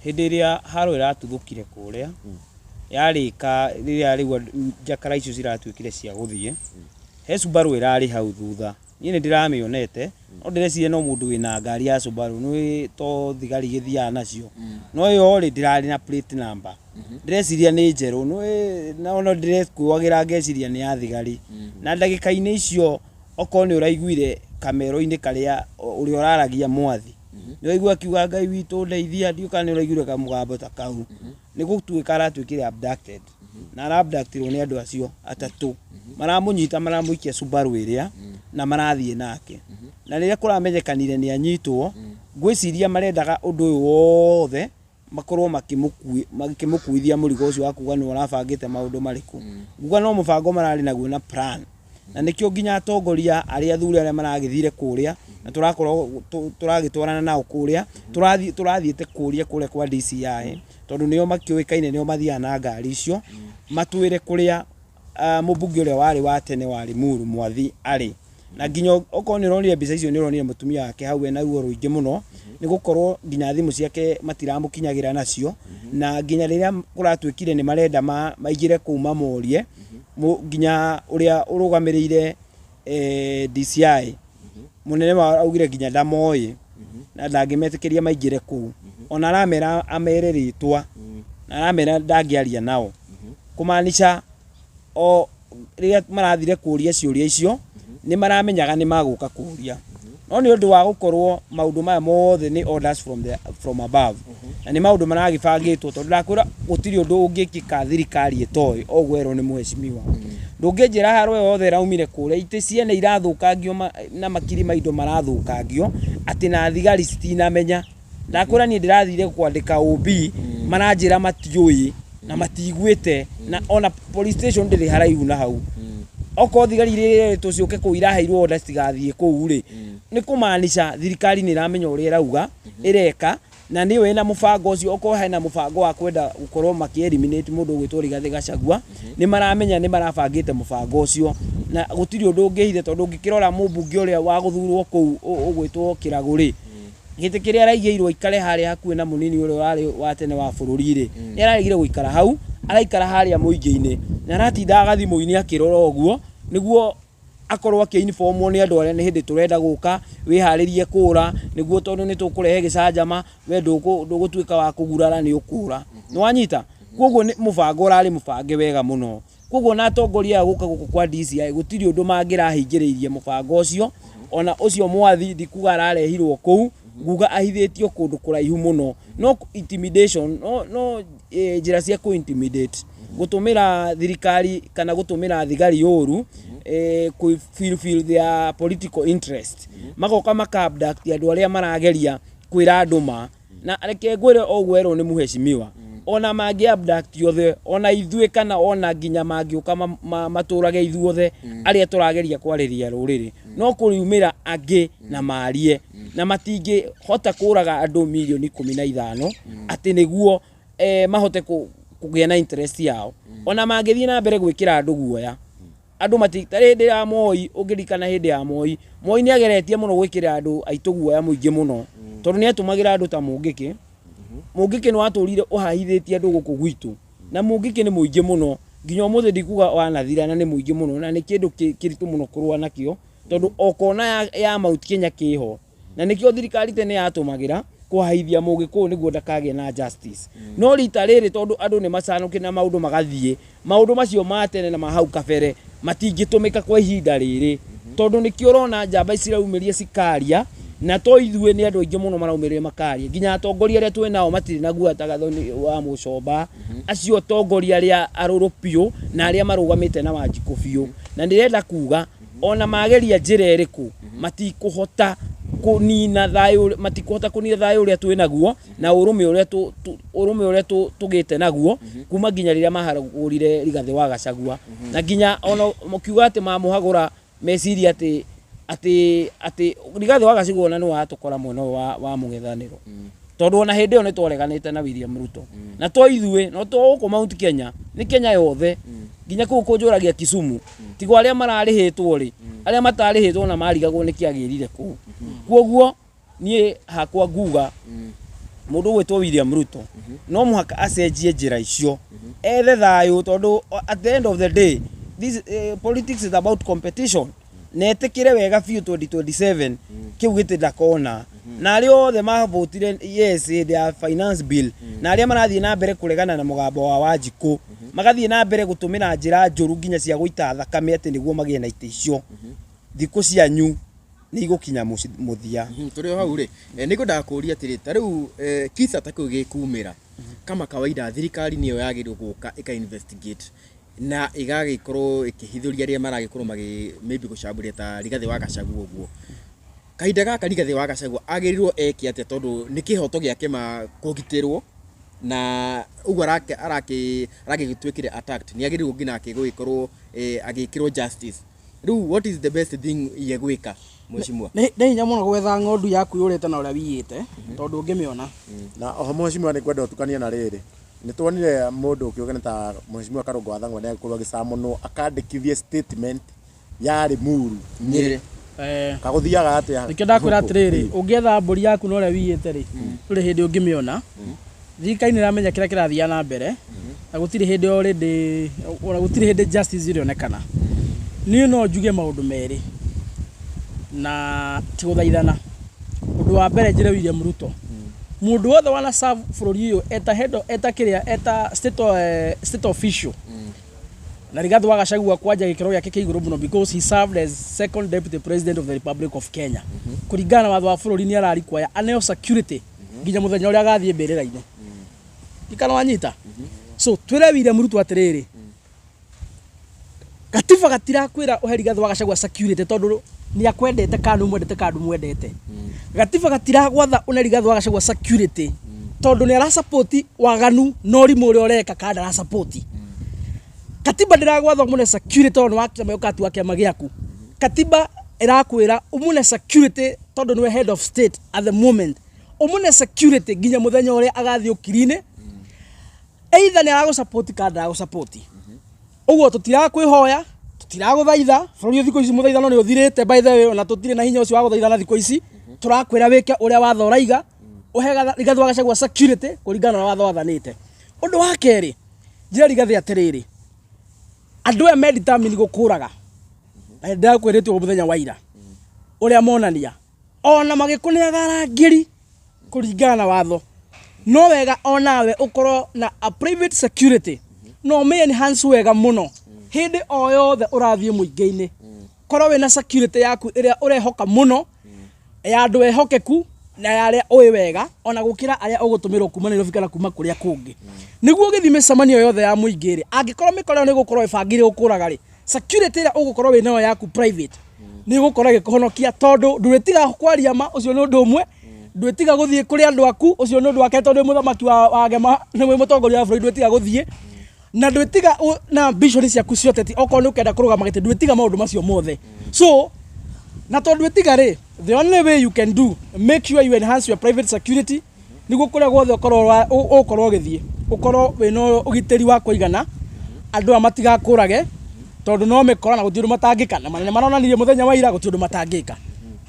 hindi iria haro iratuthukire kuria yarika riria rigwa njakara icio ciratuikire cia guthie he Subaru irari hau thutha nie ndiramionete no ndireciria no mundu wina ngari ya Subaru ni to thigari githia nacio no yo ri ndirari na plate number ndireciria ni njeru no ndirekuagira ngeciria ni ya thigari na ndagika-ini icio oko ni uraiguire kamero-ini karia uri uraragia mwathi ni waigua kiuga Ngai witu ndeithia ndiuka ni uraiguire kamugambo ta kau ni gutuika aratuikire abducted na arabductirwo ni andu acio atatu maramunyita maramuikia Subaru iria na marathie nake na riria kuramenyekanire ni anyitwo ngwiciria marendaga undu uyu wothe makorwo makimukuithia murigo ucio wa kuga ni urabangite maundu mariku nguga no mubango marari naguo na plan na nikio nginya atongoria aria athuri aria maragithire kuria na turakorwo turagitwarana nao kuria turathiite kuria kure kwa DCI tondu nio makiuikaine nio mathia na ngari icio matwire kuria mubunge uria wari wa tene wa Limuru Mwathi ari na nginya oko ni ronire mbica icio ni ronire mutumia wake hau na ruo ruingi muno ni gukorwo nginya thimu ciake matiramukinyagira nacio na nginya riria kuratwikire ni marenda maigire kuuma morie nginya uria urugamirire DCI munene wa augire nginya ndamoi na ndangimetikiria maigire ku ona aramera amereritwa na aramera ndangiaria nao kumaanisha o riria marathire kuria ciuria icio ni maramenyaga ni maguka kuria no nĩ ũndũ wa gũkorwo maũndũ maya mothe nĩ orders from above na nĩ maũndũ maragĩbangĩtwo tondũ ndakwĩra gũtirĩ ũndũ ũngĩkĩka thirikari ĩtoĩ ogwerwo nĩ mũheshimiwa ndũngĩnjĩra harwe yothe raumire kũrĩa itĩ ciene irathũkangio na makiri maindo marathũkangio atĩ na thigari citinamenya ndakwĩra niĩ ndĩrathire kwandĩka OB maranjĩra matiũĩ na matigwĩte na ona police station ndĩrĩ haraihu na hau oko thigari rĩrĩ tũciũke kũ iraheirwo order cigathiĩ kũu rĩ nĩ kũmaanisha thirikari nĩ iramenya ũrĩa irauga ĩreka na nĩyo ĩna mũbango ũcio oko hena mũbango wa kwenda gũkorwo maki-eliminate mũndũ ũgwĩtwo Rigathĩ Gachagua nĩ maramenya nĩ marabangĩte mũbango ũcio na gũtirĩ ũndũ ũngĩhithe tondũ ũngĩkĩrora mũmbunge ũrĩa wa gũthurwo kũu ũgwĩtwo Kĩragũ-rĩ gĩtĩ kĩrĩa araigĩirwo ikare harĩa hakuhĩ na mũnini ũrĩa warĩ wa tene wa bũrũri-rĩ nĩ araregire gũikara hau araikara harĩa mũingĩ-inĩ na aratindaga gathimũ-inĩ akĩrora ũguo nĩguo akorwo akĩinformwo nĩ andũ arĩa nĩ hĩndĩ tũrenda gũka wĩharĩrie kũra nĩguo tondũ nĩ tũkũrehe gĩcanjama we ndũgũtuĩka wa kũgurara nĩ ũkũra nĩ wanyita koguo nĩ mũbango ũrarĩ mũbange wega mũno koguo na atongoria gũka gũkũ kwa DCI gũtirĩ ũndũ mangĩrahingĩrĩirie mũbango ũcio ona ũcio mwathi ndikuga ararehirwo kũu nguga ahithĩtio kũndũ kũraihu mũno no intimidation no njĩra cia kũ intimidate gũtũmĩra thirikari kana gũtũmĩra thigari ũru fulfill their political interest magoka makabduct andũ arĩa marageria kwĩra andũ ma na reke ngwĩre ogwerwo nĩ mũheshimiwa ona mangĩabduct othe ona ithuĩ kana ona nginya mangĩũka matũrage ithuothe arĩa tũrageria kwarĩria rũrĩrĩ no kũriumĩra angĩ na marie na matingĩhota kũraga andũ milioni 15 atĩ nĩguo mahote kũgĩa na interest yao ona mangĩthiĩ na mbere gwĩkĩra andũ guoya andũ matitarĩ hĩndĩ ya Moi ũngĩrikana hĩndĩ ya Moi nĩ ageretie mũno gwĩkĩra andũ aitũ guoya mũingĩ mũno tondũ nĩ atũmagĩra andũ ta Mũngĩkĩ nĩ watũrire ũhahithĩtie andũ gũkũ gwitũ na Mũngĩkĩ nĩ mũingĩ mũno nginya ũmũthĩ ndikuga wanathira na nĩ mũingĩ mũno na nĩ kĩndũ kĩritũ mũno kũrũa nakĩo tondũ okona ya Mount Kenya kĩho na nĩkĩo thirikari tene yatũmagĩra kũhahithia Mũgĩkũyũ nĩguo ndakagĩe na justice no rita rĩrĩ tondũ andũ nĩ macanũkĩ na maũndũ magathiĩ maũndũ macio ma tene na mahau kabere matingĩtũmĩka kwa ihinda rĩrĩ tondũ nĩkĩo ũrona njamba iciraumĩria cikaria na to ithuĩ nĩ andũ aingĩ mũno maraumĩrĩria makaria nginya atongoria arĩa twĩ nao matirĩ na guata Gathoni wa Mũcomba acio atongoria arĩa arũrũ biũ na arĩa marũgamĩte na Wanjikũ biũ na nĩrenda kuga ona mageria njĩra ĩrĩkũ matikũhota kũnina thayũ ũrĩa twĩ naguo na ũrũme ũrĩa tũgĩte naguo kuma nginya rĩrĩa maharagũrire Rigathĩ wa Gachagua na nginya ona mũkiuga atĩ mamũhagũra meciria atĩ Rigathĩ wa Gachagua ona nĩ watũkora mwena wa mũng'ethanĩro tondũ ona hĩndĩ ĩyo nĩ twareganĩte na William Ruto na to ithuĩ no to gũkũ Mount Kenya nĩ Kenya yothe nginya kũu kũnjũragia Kisumu tigo arĩa mararĩhĩtwo rĩ arĩa matarĩhĩtwo na marigagwo nĩ kĩagĩrire kũu koguo niĩ hakwa nguga mũndũ gwĩtwo William Ruto no mũhaka acenjie njĩra icio ethe thayũ tondũ at the end of the day this politics is about competition na etĩkĩre wega biũ 2027 kĩu gĩtĩ ndakona na arĩa othe mavotire yes their finance bill na arĩa marathiĩ na mbere kũregana na mũgambo wa Wanjikũ magathiĩ na mbere gũtũmĩra njĩra njũru nginya cia gũita thakame atĩ nĩguo magĩe na itĩ icio thikũ cianyu nĩ igũkinya mũthia tũrĩ hau rĩ nĩngwendaga kũũria atĩrĩ ta rĩu kisa ta kĩu gĩkumĩra kama kawaida thirikari nĩyo yagĩrĩirwo gũka ĩka investigate na igagĩkorwo ĩkĩhithũria arĩa maragĩkorwo maybe gũcambũria ta Rigathĩ wa Gachagua ũguo kahinda gaka Rigathĩ wa Gachagua agĩrĩirwo eke atĩa tondũ nĩ kĩhoto gĩake kũgitĩrwo na ũguo aragĩtuĩkire attacked nĩ agĩrĩirwo nginya gũgĩkorwo agĩkĩrwo justice rĩu what is the best thing yegwĩka mheshimiwa nĩ hinya mũno gwetha ng'ondu yaku yũrĩte na ũrĩa wiyĩte tondũ ũngĩmĩona na oho mheshimiwa nĩ kwenda ũtukania na rĩrĩ nĩ tuonire mũndũ ũkĩũgana ta mheshimiwa Karũngũ wa Thang'wa nĩ agĩkorwo agĩcamũnwo akandĩkithie statement ya Limuru Nyĩrĩ kagũthiaga atĩa nĩkĩo ndakwĩra atĩrĩrĩ ũngĩetha mbũri yaku na ũrĩa wiyĩte rĩ ndũrĩ hĩndĩ ũngĩmĩona thirikari nĩ ĩramenya kĩrĩa kĩrathiĩ na mbere na gũtirĩ hĩndĩ justice ĩrĩonekana niĩ no njuge maũndũ merĩ na ti gũthaithana ũndũ wa mbere njĩre William Ruto mũndũ wothe wana serve bũrũri ũyũ eta state official na Rigathi wa Gachagua kwanja gikero yake kiiguru muno because he served as second deputy president of the Republic of Kenya kuringana na watho wa bururi ni arari kwaya aneo security nginya muthenya uria gathie mbirira-ini ikana wanyita so twire William Ruto atiriri gatiba gatira kwira uhe Rigathi wa Gachagua security tondu ni akwendete kandu mwendete gatiba gatira gwatha une Rigathi wa Gachagua security tondu ni ara support waganu no rimu uri oreka kada ara support katiba ndiragwatha mune security tondu wakama ukatu wake magiaku katiba irakwira umune security tondu niwe head of state at the moment umune security ginya muthenya uri agathi ukirine either ni arago support kada arago support uguo tutira kwihoya tutiraguthaitha bururi thiko ici muthaitha no ni uthirite by the way na tutire na hinya ucio wa guthaitha na thiko ici turakwira wike uria watho uraiga uhega Rigathi wa Gachagua security kuringana na watho wathanite undu wa keri njira Rigathi atiriri andu e meditamini gukuraga na ndakwiritwo muthenya wa ira uria monania ona magikuneaga rangiri kuringana na watho no wega onawe ukorwo na a private security no me enhance wega muno hindi o yothe urathie muingi-ini korwo wina security yaku iria urehoka muno ya andu ehokeku na yaria oi wega ona gukira aria ugutumirwo kuma Nairobi kana kuma kuria kungi niguo githime samanio yothe ya muingiri angikorwo mikorero ni gukorwo ibangire ukuraga ri security ira ugukorwo wina yaku private ni gukorwo gikuhonokia tondu nduritiga kwaria ma ucio ni undu umwe ndwitiga guthie kuri andu aku ucio ni undu wake tondu muthamaki wa Gema ni mutongoria wa bũrũri ndwitiga guthie na ndwitiga na ambition ciaku ciothe ti okorwo ni ukenda kurugama gite ndwitiga maundu macio mothe so na tondu ndwitiga ri the only way you can do make sure you enhance your private security niguo kuria gwothe ukorwo githie ukorwo wina ugiteri wa kuigana andu amatigakurage tondu no mikora na guti undu matangika na manene maronanirie muthenya wa ira guti undu matangika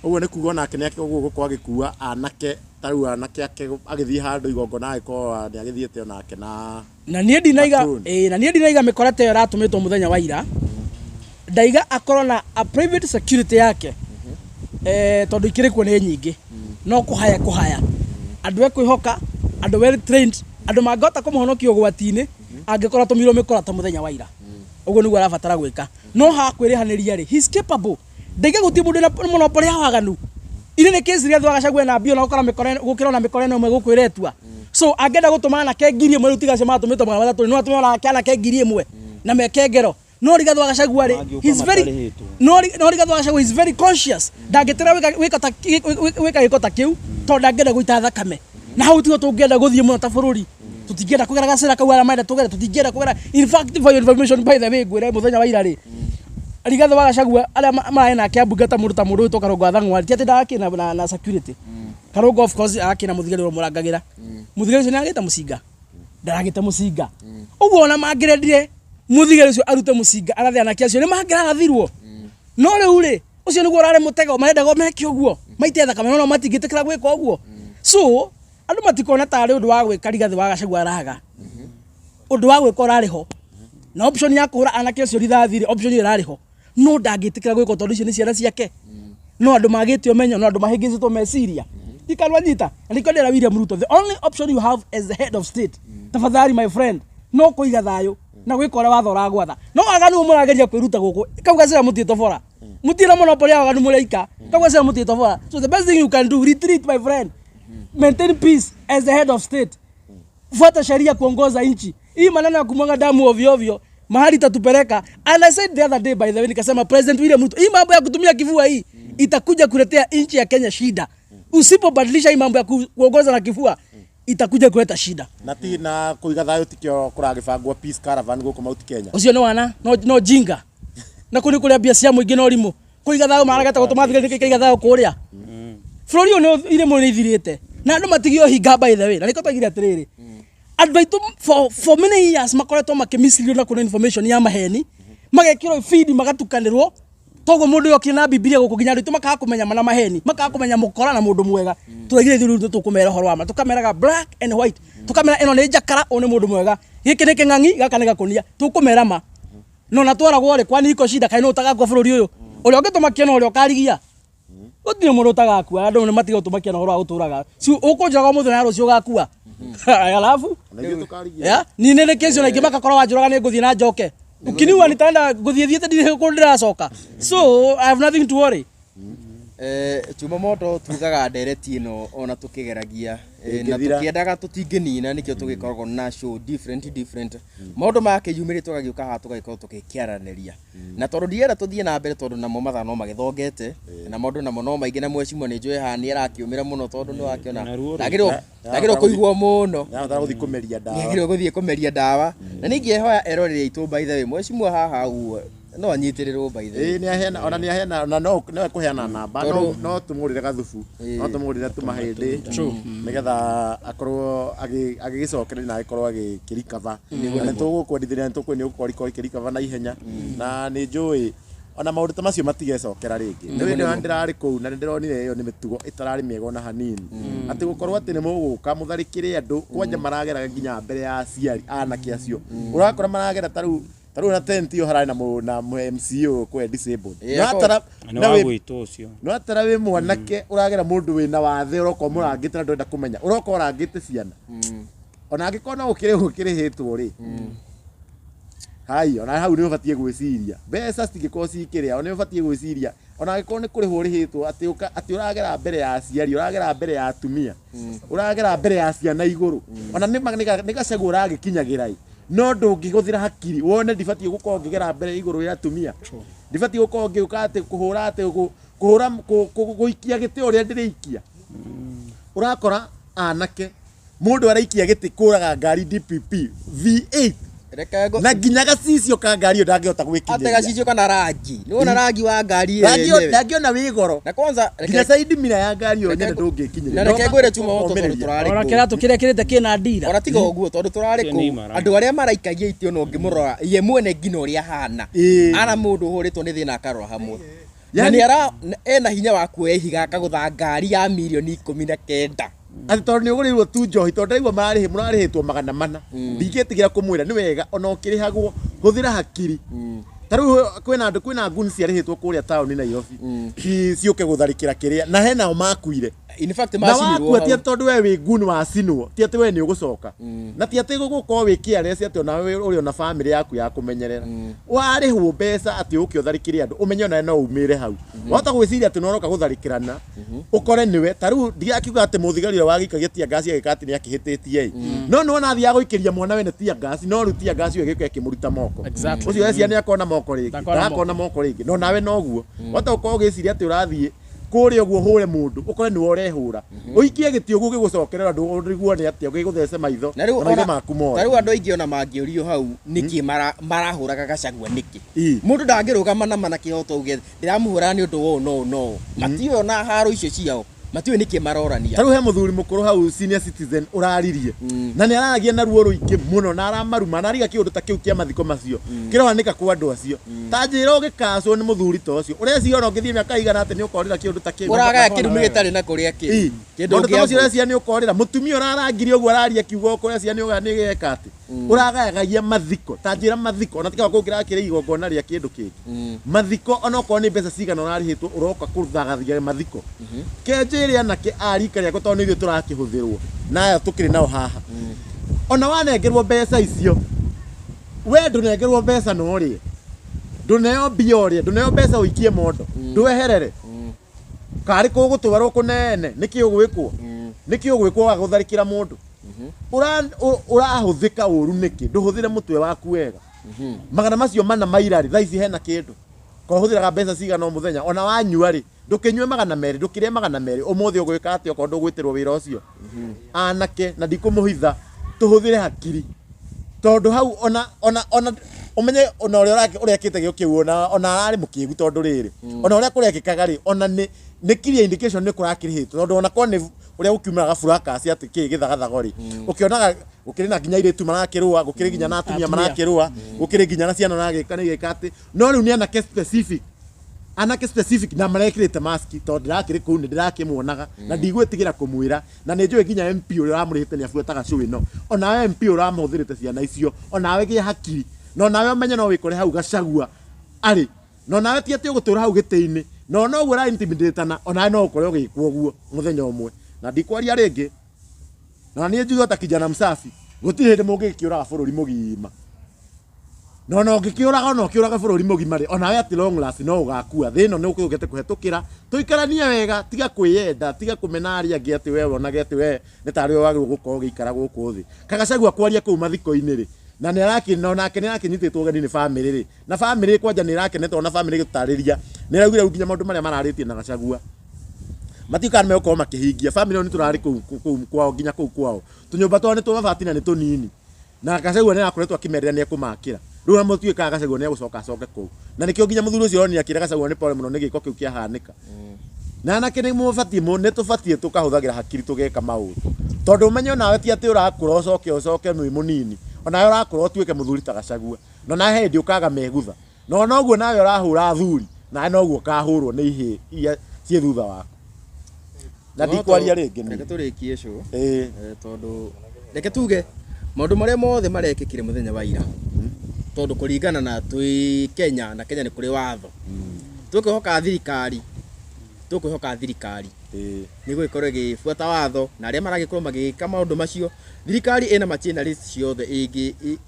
uguo ni kuga nake ni ake uguo gukwa gikua anake taru anake ake agithie handu igongona agiko ni agithiete onake na nie ndinaiga mikora te ratumitwo muthenya wa ira ndaiga akorwo na a private security yake tondu ikirikuo ni nyingi no kuhaya andu ekwihoka andu well trained andu mangota kumuhonokia ugwati-ini angikorwo tumirwo mikora ta muthenya wa ira uguo niguo arabatara gwika no hakwirihaniria ri he's capable ndaiga guti mundu na monopoly ya waganu ine ni case Rigathi wa Gachagua na bio na ukora mikora gukira na mikora no mwe gukwiretwa so angenda gutuma na ke ngiri mwe rutiga cema atumitwo mwana watatu no atumira kana ke ngiri mwe na mekengero no Rigathi wa Gachagua ri he's very no Rigathi wa Gachagua is very conscious ndangitira wika gikota kiu to ndangenda guita thakame na hau tigo tungenda guthie muno ta bururi tutingenda kugera gacira kau ara maenda tugera tutingenda kugera in fact for your information by the way gwire muthenya wa ira ri Rigathi wa Gachagua aria marae na kiambungata mundu ta mundu tokarongo athangwa ti ati ndakina na security karongo of course akina muthigari ro murangagira muthigari ucio ni agita mucinga ndaragita mucinga uguo ona mangirendire muthigari ucio arute mucinga arathia na kiacio ni mangiragathirwo no riu ri ucio niguo urare mutego marenda go meke uguo maite thakame no matingitikira gwika uguo so andu matikona tari undu wa gwika Rigathi wa Gachagua araga undu wa gwika urariho na option ya kuhura anake ucio rithathire option irariho no ndangitikira gwika tondu icio ni ciana ciake no andu magitio menyo no andu mahingicitwo meciria ikarwa nyita ndiko ndera William Ruto the only option you have as the head of state tafadhali my friend no kuiga thayo na gwikora watho ragwatha no aganu murageria kwiruta guku kauga cira mutito bora mutira monopoly ya aganu muraika kauga cira mutito bora so the best thing you can do retreat my friend maintain peace as the head of state fuata sheria kuongoza nchi hii maneno ya kumwaga damu ovyo ovyo mahali tatupeleka and I said the other day by the way nikasema President William Ruto hii mambo ya kutumia kifua hii itakuja kuletea nchi ya Kenya shida usipobadilisha hii mambo ya kuongoza na kifua itakuja kuleta shida na kuiga thayo tikio kuragibangwa peace caravan guku Mount Kenya ucio no wana no jinga na kuni kuria bia cia muingi no rimu kuiga thayo marageta gutuma thigari kaiga thayo kuria Florio no ile mo nithirite na andu matigio hinga by the way na niko tagire atiriri advaitu for many years makoretwo makimislead na kuna information ya maheni magekirwo feed magatukanirwo togo mundu yokina Biblia guku ginya ritu makaga kumenya mana maheni makaga kumenya mukora na mundu mwega turagire thiru tukumera horo wa ma tukameraga black and white tukamera eno ni jakara one mundu mwega giki ni kingangi gaka ni gakunia tukumera ma no na twaragwo ri kwani iko shida kaino utagakwa bururi uyu uri ogitumakia no uri okarigia utire mundu utagakua andu ni matiga utumakia no horo wa uturaga si ukunjaga muthenya na rucio gakua alafu ya ni nene kesho na ingimaka korwo wanjuraga ni nguthie na njoke ukiniua nitaenda guthie thiete ndire ko ndiracoka so I have nothing to worry. Chuma moto tugaga ndereti ino ona tukigeragia na tukiendaga tutinginina nikio tugikoragwo na show different maundu make yumire tugagiuka ha tugagikorwo tukikiaraniria na tondu ndienda tuthie na mbere tondu namo mathaa no magithongete na maundu namo no maingi na mwecimu ni njui ha ni arakiumira muno tondu ni wakiona ndagirwo kuigwo muno ndagirwo guthie kumeria ndawa na ningiehoya erorere itu by the way mwecimu haha uo no anyitirirwo by the way ni ahena ona ni ahena ona no kuheana namba no tumurire gathufu no tumurire tumahindi nigetha akorwo agigicokerera na akorwo agikirikava na tugukwendithia tukwenda gukoriko ikirikava na ihenya na ni njui ona maundu ta macio matigecokera ringi ni ndirari kuu na ndironire iyo ni mitugo itarari miega ona hanini ati gukorwo ati ni muguka mutharikire andu kwanja maragera nginya mbere ya aciari anake acio urakora maragera taru na tent yo harana na MCO kwa disabled na wagwito ucio no atara we mwanake uragera mundu wina wathe uroko murangite na ndenda kumenya uroko urangite ciana ona angikona ukire hitwo ri hai ona hau ni ubatie gwiciria mbeca citigiko cikiria ona ubatie gwiciria ona angikona kuri huri hitwo ati uragera mbere ya aciari uragera mbere ya atumia uragera mbere ya ciana iguru ona ni gacagura uragikinyagira no ndungihuthira hakiri wone ndibatie gukorwo ngigera mbere iguru ya atumia ndibatie gukorwo ngiuka ati kuhura ati kuhura guikia giti uria ndiriikia urakora anake mundu araikia giti kuraga ngari DPP V8 na nginya gacicio ka ngari yo ndangihota gwikinya ate gacicio kana rangi ni wona rangi wa ngari yenyewe ndangiona wigoro na kwanza nginya side mira ya ngari yo nyene ndungikinya na reke ngwire chuma moto tondu turari ora kiratu kiria kirite kina ndira ora tiga uguo tondu turari ku andu aria maraikagia itio no ngimurora ye mwene ngino uria hana ara mundu huritwo ni thina akarora hamwe na ni ara ena hinya wa kuehiga akagutha ngari ya milioni 19 ati tondu ni ugurirwo tu njohi tondu igwa murarihitwo magana mana ndingitigira kumwira ni wega ona ukirihagwo huthira hakiri taru kwina nguni ciarihitwo kuria tauni Nairobi ciuke gutharikira kiria na hena o makuire in fact macinirwo na tondu we wi nguni wacinwo ti ati we ni ugucoka na ti ati gugukorwo wi kiaresi ati ona we uri ona family yaku ya kumenyerera warihwo mbeca ati uke utharikire andu umenye ona no umire hau wata gwiciria ati noroka gutharikirana ukore niwe taru ndiakiuga ati muthigari wa gikagia tia ngasi agikati ni akihititie no na thia guikiria mwana we ne tia ngasi no rutia ngasi we gikwe kimuruta moko ucio wecia ni akona moko ringi ndakona moko ringi no nawe noguo wata ukorwo giciria ati urathie kuria guo hure mundu ukore ni urehura uikie gitio guo gigucokerera ndu riguo ni atia giguthece maitho na maitho maku mo taru andu aingi ona mangiurio hau niki marahuraga gacagua niki mundu ndangirugama na mana kihoto uge ndiramuhura ni undu no matio na haro icio ciao matiwe niki marorania taru he muthuri mukuru hau senior citizen uraririe na ni aragia na ruo ruingi muno na aramaruma na ariga kiundu ta kiu kia mathiko macio kirohanika kwa andu acio ta njira ugikacwo ni muthuri ta ucio ureci ona ngithie miaka igana ati ni ukorira kiundu ta kiu uraga kirumi gitari na kuria ki kindu ngia ureci ni ukorira mutumia urarangirie uguo araria kiugo kureci ni uga ni geka ati uragagagia mathiko ta njira mathiko ona tika kugira kire igongona ria kindu kingi mathiko ona ukorwo ni mbeca cigana urarihitwo uroka kuthagathia mathiko kenjiri anake arika ria tondu ithu turakihuthirwo nayo tukiri nao haha ona wanengerwo mbeca icio we ndunengerwo mbeca no ri nduneo bioria nduneo mbeca uikie mondo ndweherere kari kugutwarwo kunene niki ugwikwo wa gutharikira mundu urahuthika uru niki nduhuthire mutwe waku wega magana macio mana mairari thaici hena kindu ko huthiraga mbeca cigana o muthenya ona wanyua ri ndukinywe magana meri ndukire magana meri umuthi ugwika ati okorwo ndugwitirwo wira ucio anake na ndikumuhitha tuhuthire hakiri tondu hau ona umenye ona uria kite gio kiu ona ari mukigu tondu riri ona uria kurekikaga ri ona ni clear indication ni kurakirihitwo tondu ona ko ni uria gukiumiraga fracas ati ki githagathago ri ukionaga gukiri na nginya iritu marakirua gukiri nginya na atumia marakirua gukiri nginya na ciana nagika ni gikati no riu ni anake specific na marekirite mask tondu ndirakiri kuu ni ndirakimuonaga na ndigwitigira kumwira na ni njui nginya MP uria uramurihite ni afuataga show ino ona MP uramuthirite ciana icio ona we gia hakiri no nawe umenye no wikore hau gacagua ari no nawe ti ati ugutura hau gitiini no uguo ra intimidate na ona no ukore ugikwo uguo muthenya umwe na ndikwaria ringi na ni njuga ta kijana msafi gutire hindi mungikiuraga bururi mugima no ngikiuraga no kiuraga bururi mugimari ona we at long last no ugakua thino ni ukugete kuhetukira tuikarania wega tiga kwiyenda tiga kumenaria ngi ati we wonage ati we ni tari we wagirwo gukorwo gikara guku thi Kagacagua kwaria kuu mathiko-ini ri na ni arakina onake ni arakinyititwo gani ni family ri na family kwanja ni irakenete ona family gutariria ni raugire nginya maundu maria mararitie na Gacagua matikana me uko makihingia family ni turari kuu kwao nginya kuu kwao tunyumba twao ni tubabati na ni tunini na Gacagua ni akoretwo akimerera ni akumakira riu na mutuika Gacagua ni gucoka kuu na nikio nginya muthuri ucio ni akira Gacagua ni pole muno ni giko kiu kiahanika na anake ni mubati mu ni tubatie tukahuthagira hakiri tugeka maundu tondu umenye nawe ti ati urakura ucoke mwi munini ona urakura utuike muthuri ta Gacagua no na hendi ukaga megutha no noguo nawe urahura thuri na noguo kahurwo ni ihi cie thutha wako na ndikwaria ringi reke turikie show tondu reke tuge maundu maria mothe marekikire muthenya wa ira tondu kuringana na twi Kenya na Kenya ni kuri watho tukihoka thirikari niguo ikorwo igibuata watho na aria maragikorwo magika maundu macio thirikari ina machineries ciothe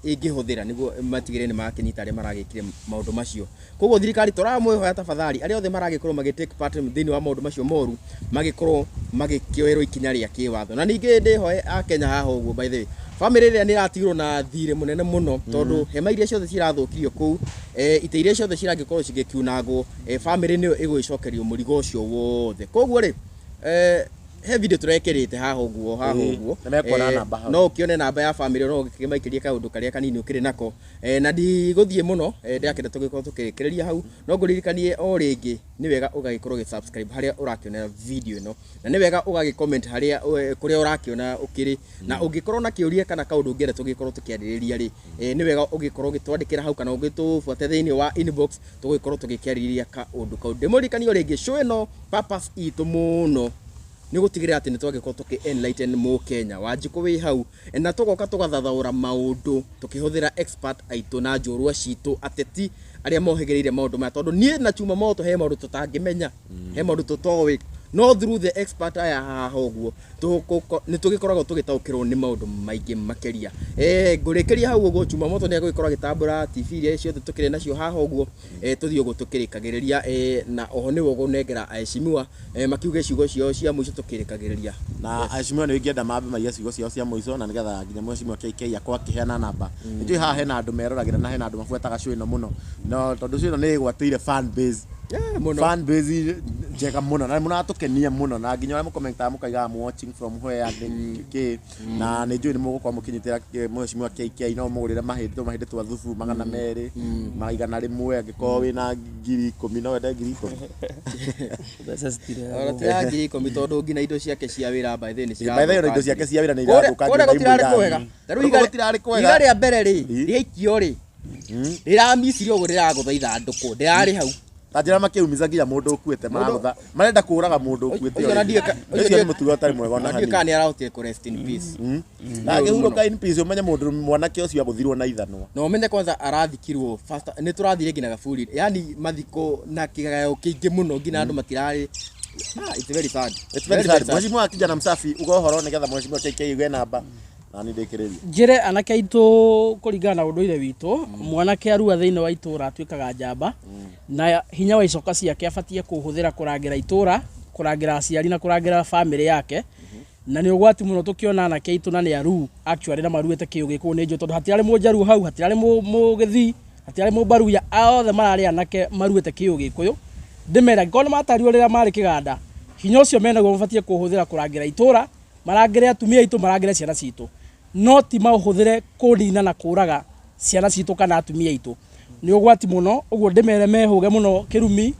ingihuthira niguo matigire ni makinyita aria maragikire maundu macio koguo thirikari turamwihoya tafadhali aria othe maragikorwo magitake part thini wa maundu macio moru magikorwo magikioerwo ikinya ria kiwatho na ningi ndihoe a Kenya haha uguo by the way family ria ni ratigirwo na thire munene muno tondu hema iria ciothe cirathukirio kuu ite iria ciothe cirangikorwo cigikiunagwo family niyo igwicokerio murigo ucio wothe koguo ri he video turekirite haha uguo no ukione namba ya family no gikimaikiria kaundu karia kanini ukiri nako na ndiguthie muno ndiakenda tugikorwo tukirekereria hau no nguririkanie o ringi ni wega ugagikorwo gi-subscribe haria urakionera video ino na ni wega ugagi-comment haria kuria urakiona ukiri na ungikorwo na kiuria kana kaundu ungienda tugikorwo tukiaririria ri ni wega ugikorwo gitwandikira hau kana ugitufuate thiini wa inbox tugikorwo tugikiaririria kaundu kau ndimuririkanie o ringi show ino purpose itu muno ni gutigirira ati ni twagikorwo tuki enlighten mu Kenya wanjiko wi hau na tugoka tugathathaura maundu tukihuthira expert aitu na njorua citu ateti aria mohegereire maundu ma tondu nie na chuma moto he maundu tutangimenya he maundu tutowi no through the expert aya haha uguo ni tugikoragwo tugitaukirwo ni maundu maingi makeria ngurikiria hau uguo chuma moto ni agikorwo gitambura TV iria ciothe tukire nacio haha uguo tuthio uguo tukirikagiriria na oho ni wogo negera aishimiwa makiuge ciugo cio cia muico tukirikagiriria na aishimiwa ni ngienda mambe maria ciugo cio cia muico na nigetha nginya mweshimiwa KK akwa kiheana namba nitui haha hena andu meroragira na hena andu mabuetaga show ino muno no tondu show ino ni gwatire fan base fan base njega muno na muno atukenia muno na nginya mu commenta mukaiga am watching from where and na ni njui ni mugukwa mukinyitira mweshimiwa KK no mugurire mahindi twa thubu magana meri maigana rimwe angiko wina 10,000 no wenda 10,000 besa stire ora tira 10,000 tondu ngina indo ciake cia wira by the ni cia by the indo ciake cia wira ni iraguka ora gutirari kwega taru igarari kwega igari a mbere ri riikio ri riramiciri ugu riraguthaitha nduku ndirari hau tajira makiumiza nginya mundu ukuite marenda kuraga mundu ukuite ucio ni mutugo tari mwega ona hani kani arautie ku rest in peace na gihuruka in peace umenye mundu mwanake ucio aguthirwo na ithanwa no umenye kwanza arathikirwo first ni turathire ngina gaburi yani mathiko na kigagayo kingi muno ngina andu matirari it's very sad mweshimiwa kijana msafi ugohoro nigetha mweshimiwa KK uge namba na ni ndikiriria njire anake aitu kuringana na unduire witu mwanake arua thiini wa itura atwikaga njamba na hinya wa icoka ciake abatie kuhuthira kurangira itura kurangira aciari na kurangira family yake na ni ugwati muno tukiona anake aitu na ni aru actually na maruete kiugiku ni njo tondu hatirari munjaru hau hatirari mugithi hatirari mubaruya othe marari anake maruete kiugikuyu ndimera ngona matario rira mari kiganda hinya ucio menaguo mabatie kuhuthira kurangira itura marangire atumia itu marangire ciana citu no ti mahuthire kurina na kuraga ciana citu kana atumia itu ni ugwati muno uguo ndimere mehuge muno kirumi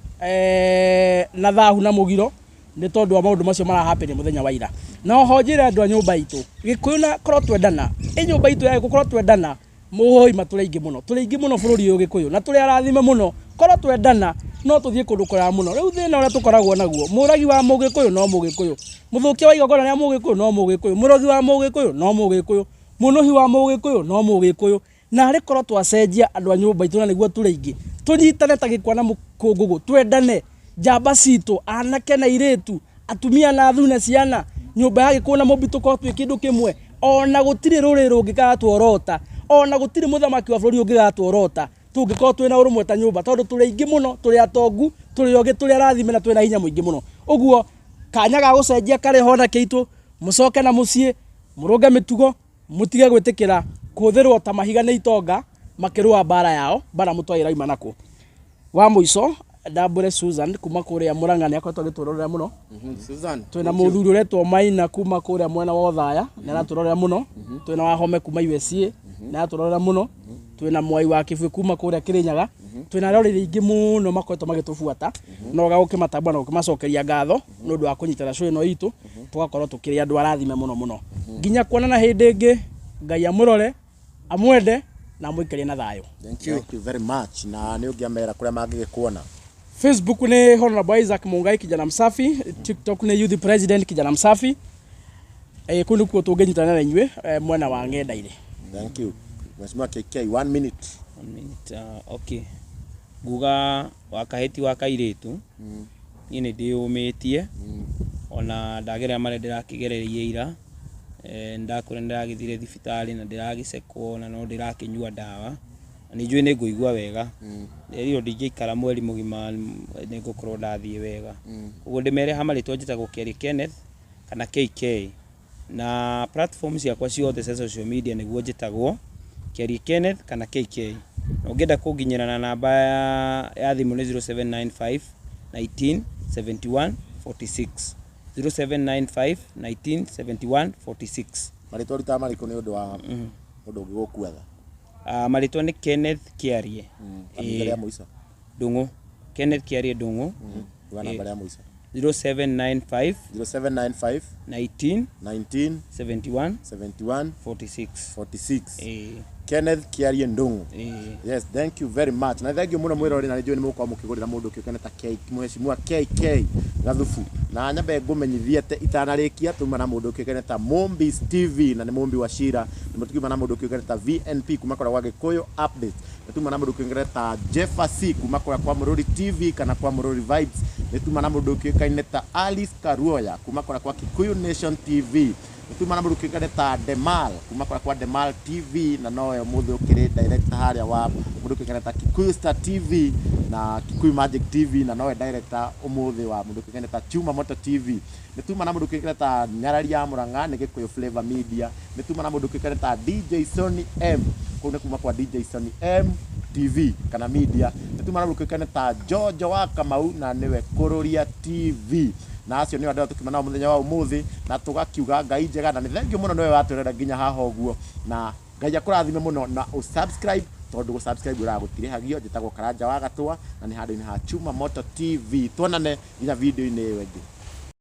na thahu na mugiro ni tondu wa maundu macio mara happen muthenya wa ira na oho njire andu a nyumba itu gikuyu na korwo twendana nyumba itu ya gukorwo twendana muhoi matuleingi muno bururi uyu gikuyu na tuli arathime muno korwo twendana no tuthie kundu kura muno riu thina uria tukoragwo naguo muragi wa mugikuyu no mugikuyu muthukia wa igogona ria mugikuyu no mugikuyu murogi wa mugikuyu no mugikuyu munuhi wa mugikuyu no mugikuyu na ri korwo twacenjia andu a nyumba itu na niguo tuleingi tunyitane ta gikwana mukungugu twendane njamba citu anake na iritu atumia na athu na ciana nyumba ya gikuyu na mubitu korwo twi kindu kimwe ona gutiri ruri rungi kana tworota ona gutiri muthamaki wa bururi ungigatworota tungikoo twina urumwe ta nyumba tondu turi ingi muno turi atongu turi ogi turi arathime na twina hinya muingi muno uguo kanya ga gucenjia kare hona kiitu mucoke na mucie murunge mitugo mutige gwitikira kuthirwo ta mahiga ni itonga makirua bara yao bara mutwaira ima nako wa muico ndambure Susan kuma kuria Murang'a ni akoretwo giturorera muno Susan twina muthuri uretwo Maina kuma kuria mwena wa Othaya ni araturorera muno twina Wahome kuma USA ni araturorera muno twina Mwai wa Kibwe kuma kuria Kirinyaga twina roreri ingi muno makoretwo magitubuata no gagukimatambua na gukimacokeria ngatho nundu wa kunyitana cuu ino itu tugakorwo tukiri andu arathime muno muno nginya kuonana hindi ingi Ngai amurore amwende na mwikire na thayo. Thank you very much. Na ni ungiamera kuria mangigikuona. Facebook ni Honorable Isaac Mungai kijana msafi, TikTok ni Youth President kijana msafi. Kundu kuo tungenyitana na inywe mwena wa ngenda ile. Thank you. Mheshimiwa KK 1 minute. 1 minute. Okay. Guga wakaheti wakairitu. Ni ndiumitie. Ona ndagerera mare ndirakigererie ira. Ndakore ndiragithire thibitari na ndiragicekwo na no ndirakinyua ndawa ni njui ni nguigua wega rio ndingikara mweri mugima ni ngukorwo ndathie wega uguo ndimere hamaritwo njitagwo Kiari Kenneth kana KK na platforms ciakwa ciothe cia social media niguo njitagwo Kiari Kenneth kana KK na ungienda kunginyira na namba ya thimu ni 0795 19 71 46 0795 19 71 46. Maritwa rita mariko ni undu wa undu ungigukuatha. Maritwa ni Kenneth Kiarie. Namba ya muico. Dungu. Kenneth Kiarie Dungu. Namba ya muico. 0795 19 71 46. 46. Kenneth Kiarie Ndungu. Yes, thank you very much. Na thank you muno mwirori na njui ni mukwa mukigurira mundu kiukene ta Mheshimiwa KK Gathufu. Na nyambe ngumenyithie te itanarikia tuma na mundu kiukene ta Mombis TV na ni Mombi wa Shira. Nimutukima na mundu kiukene ta VNP kuma kwa Gikuyu update. Tuma na mundu kiukene ta Jeffasy kuma kwa Mururi TV kana kwa Mururi Vibes. Tuma na mundu kiukene ta Alice Karuoya kuma kwa Kikuyu Nation TV. Tuma na mundu kiukene ta Demal kuma kwa Demal TV na noyo muthu ukiri director haria wa mundu kiukene ta Kikuyu Star TV na Kikuyu Magic TV na noyo director umuthi wa mundu kiukene ta Chuma Moto TV. Nituma na mundu kiukene ta Nyarari ya Murang'a ni Gikuyu Flavor Media. Nituma na mundu kiukene ta DJ Sony M kuna kuma kwa DJ Sony M TV kana media. Nituma na mundu kiukene ta Jojo wa Kamau na niwe Kururia TV. Na acio ni andu tukimana muthenya wa umuthi na tugakiuga Ngai njega na ni thengiu muno niwe waturera nginya haha uguo na Ngai akurathime muno na usubscribe tondu go subscribe uragutire njitagwo Karanja wa Gatwa na ni handu-ini ha Chuma Moto TV tuonane nginya video-ini iyo ingi.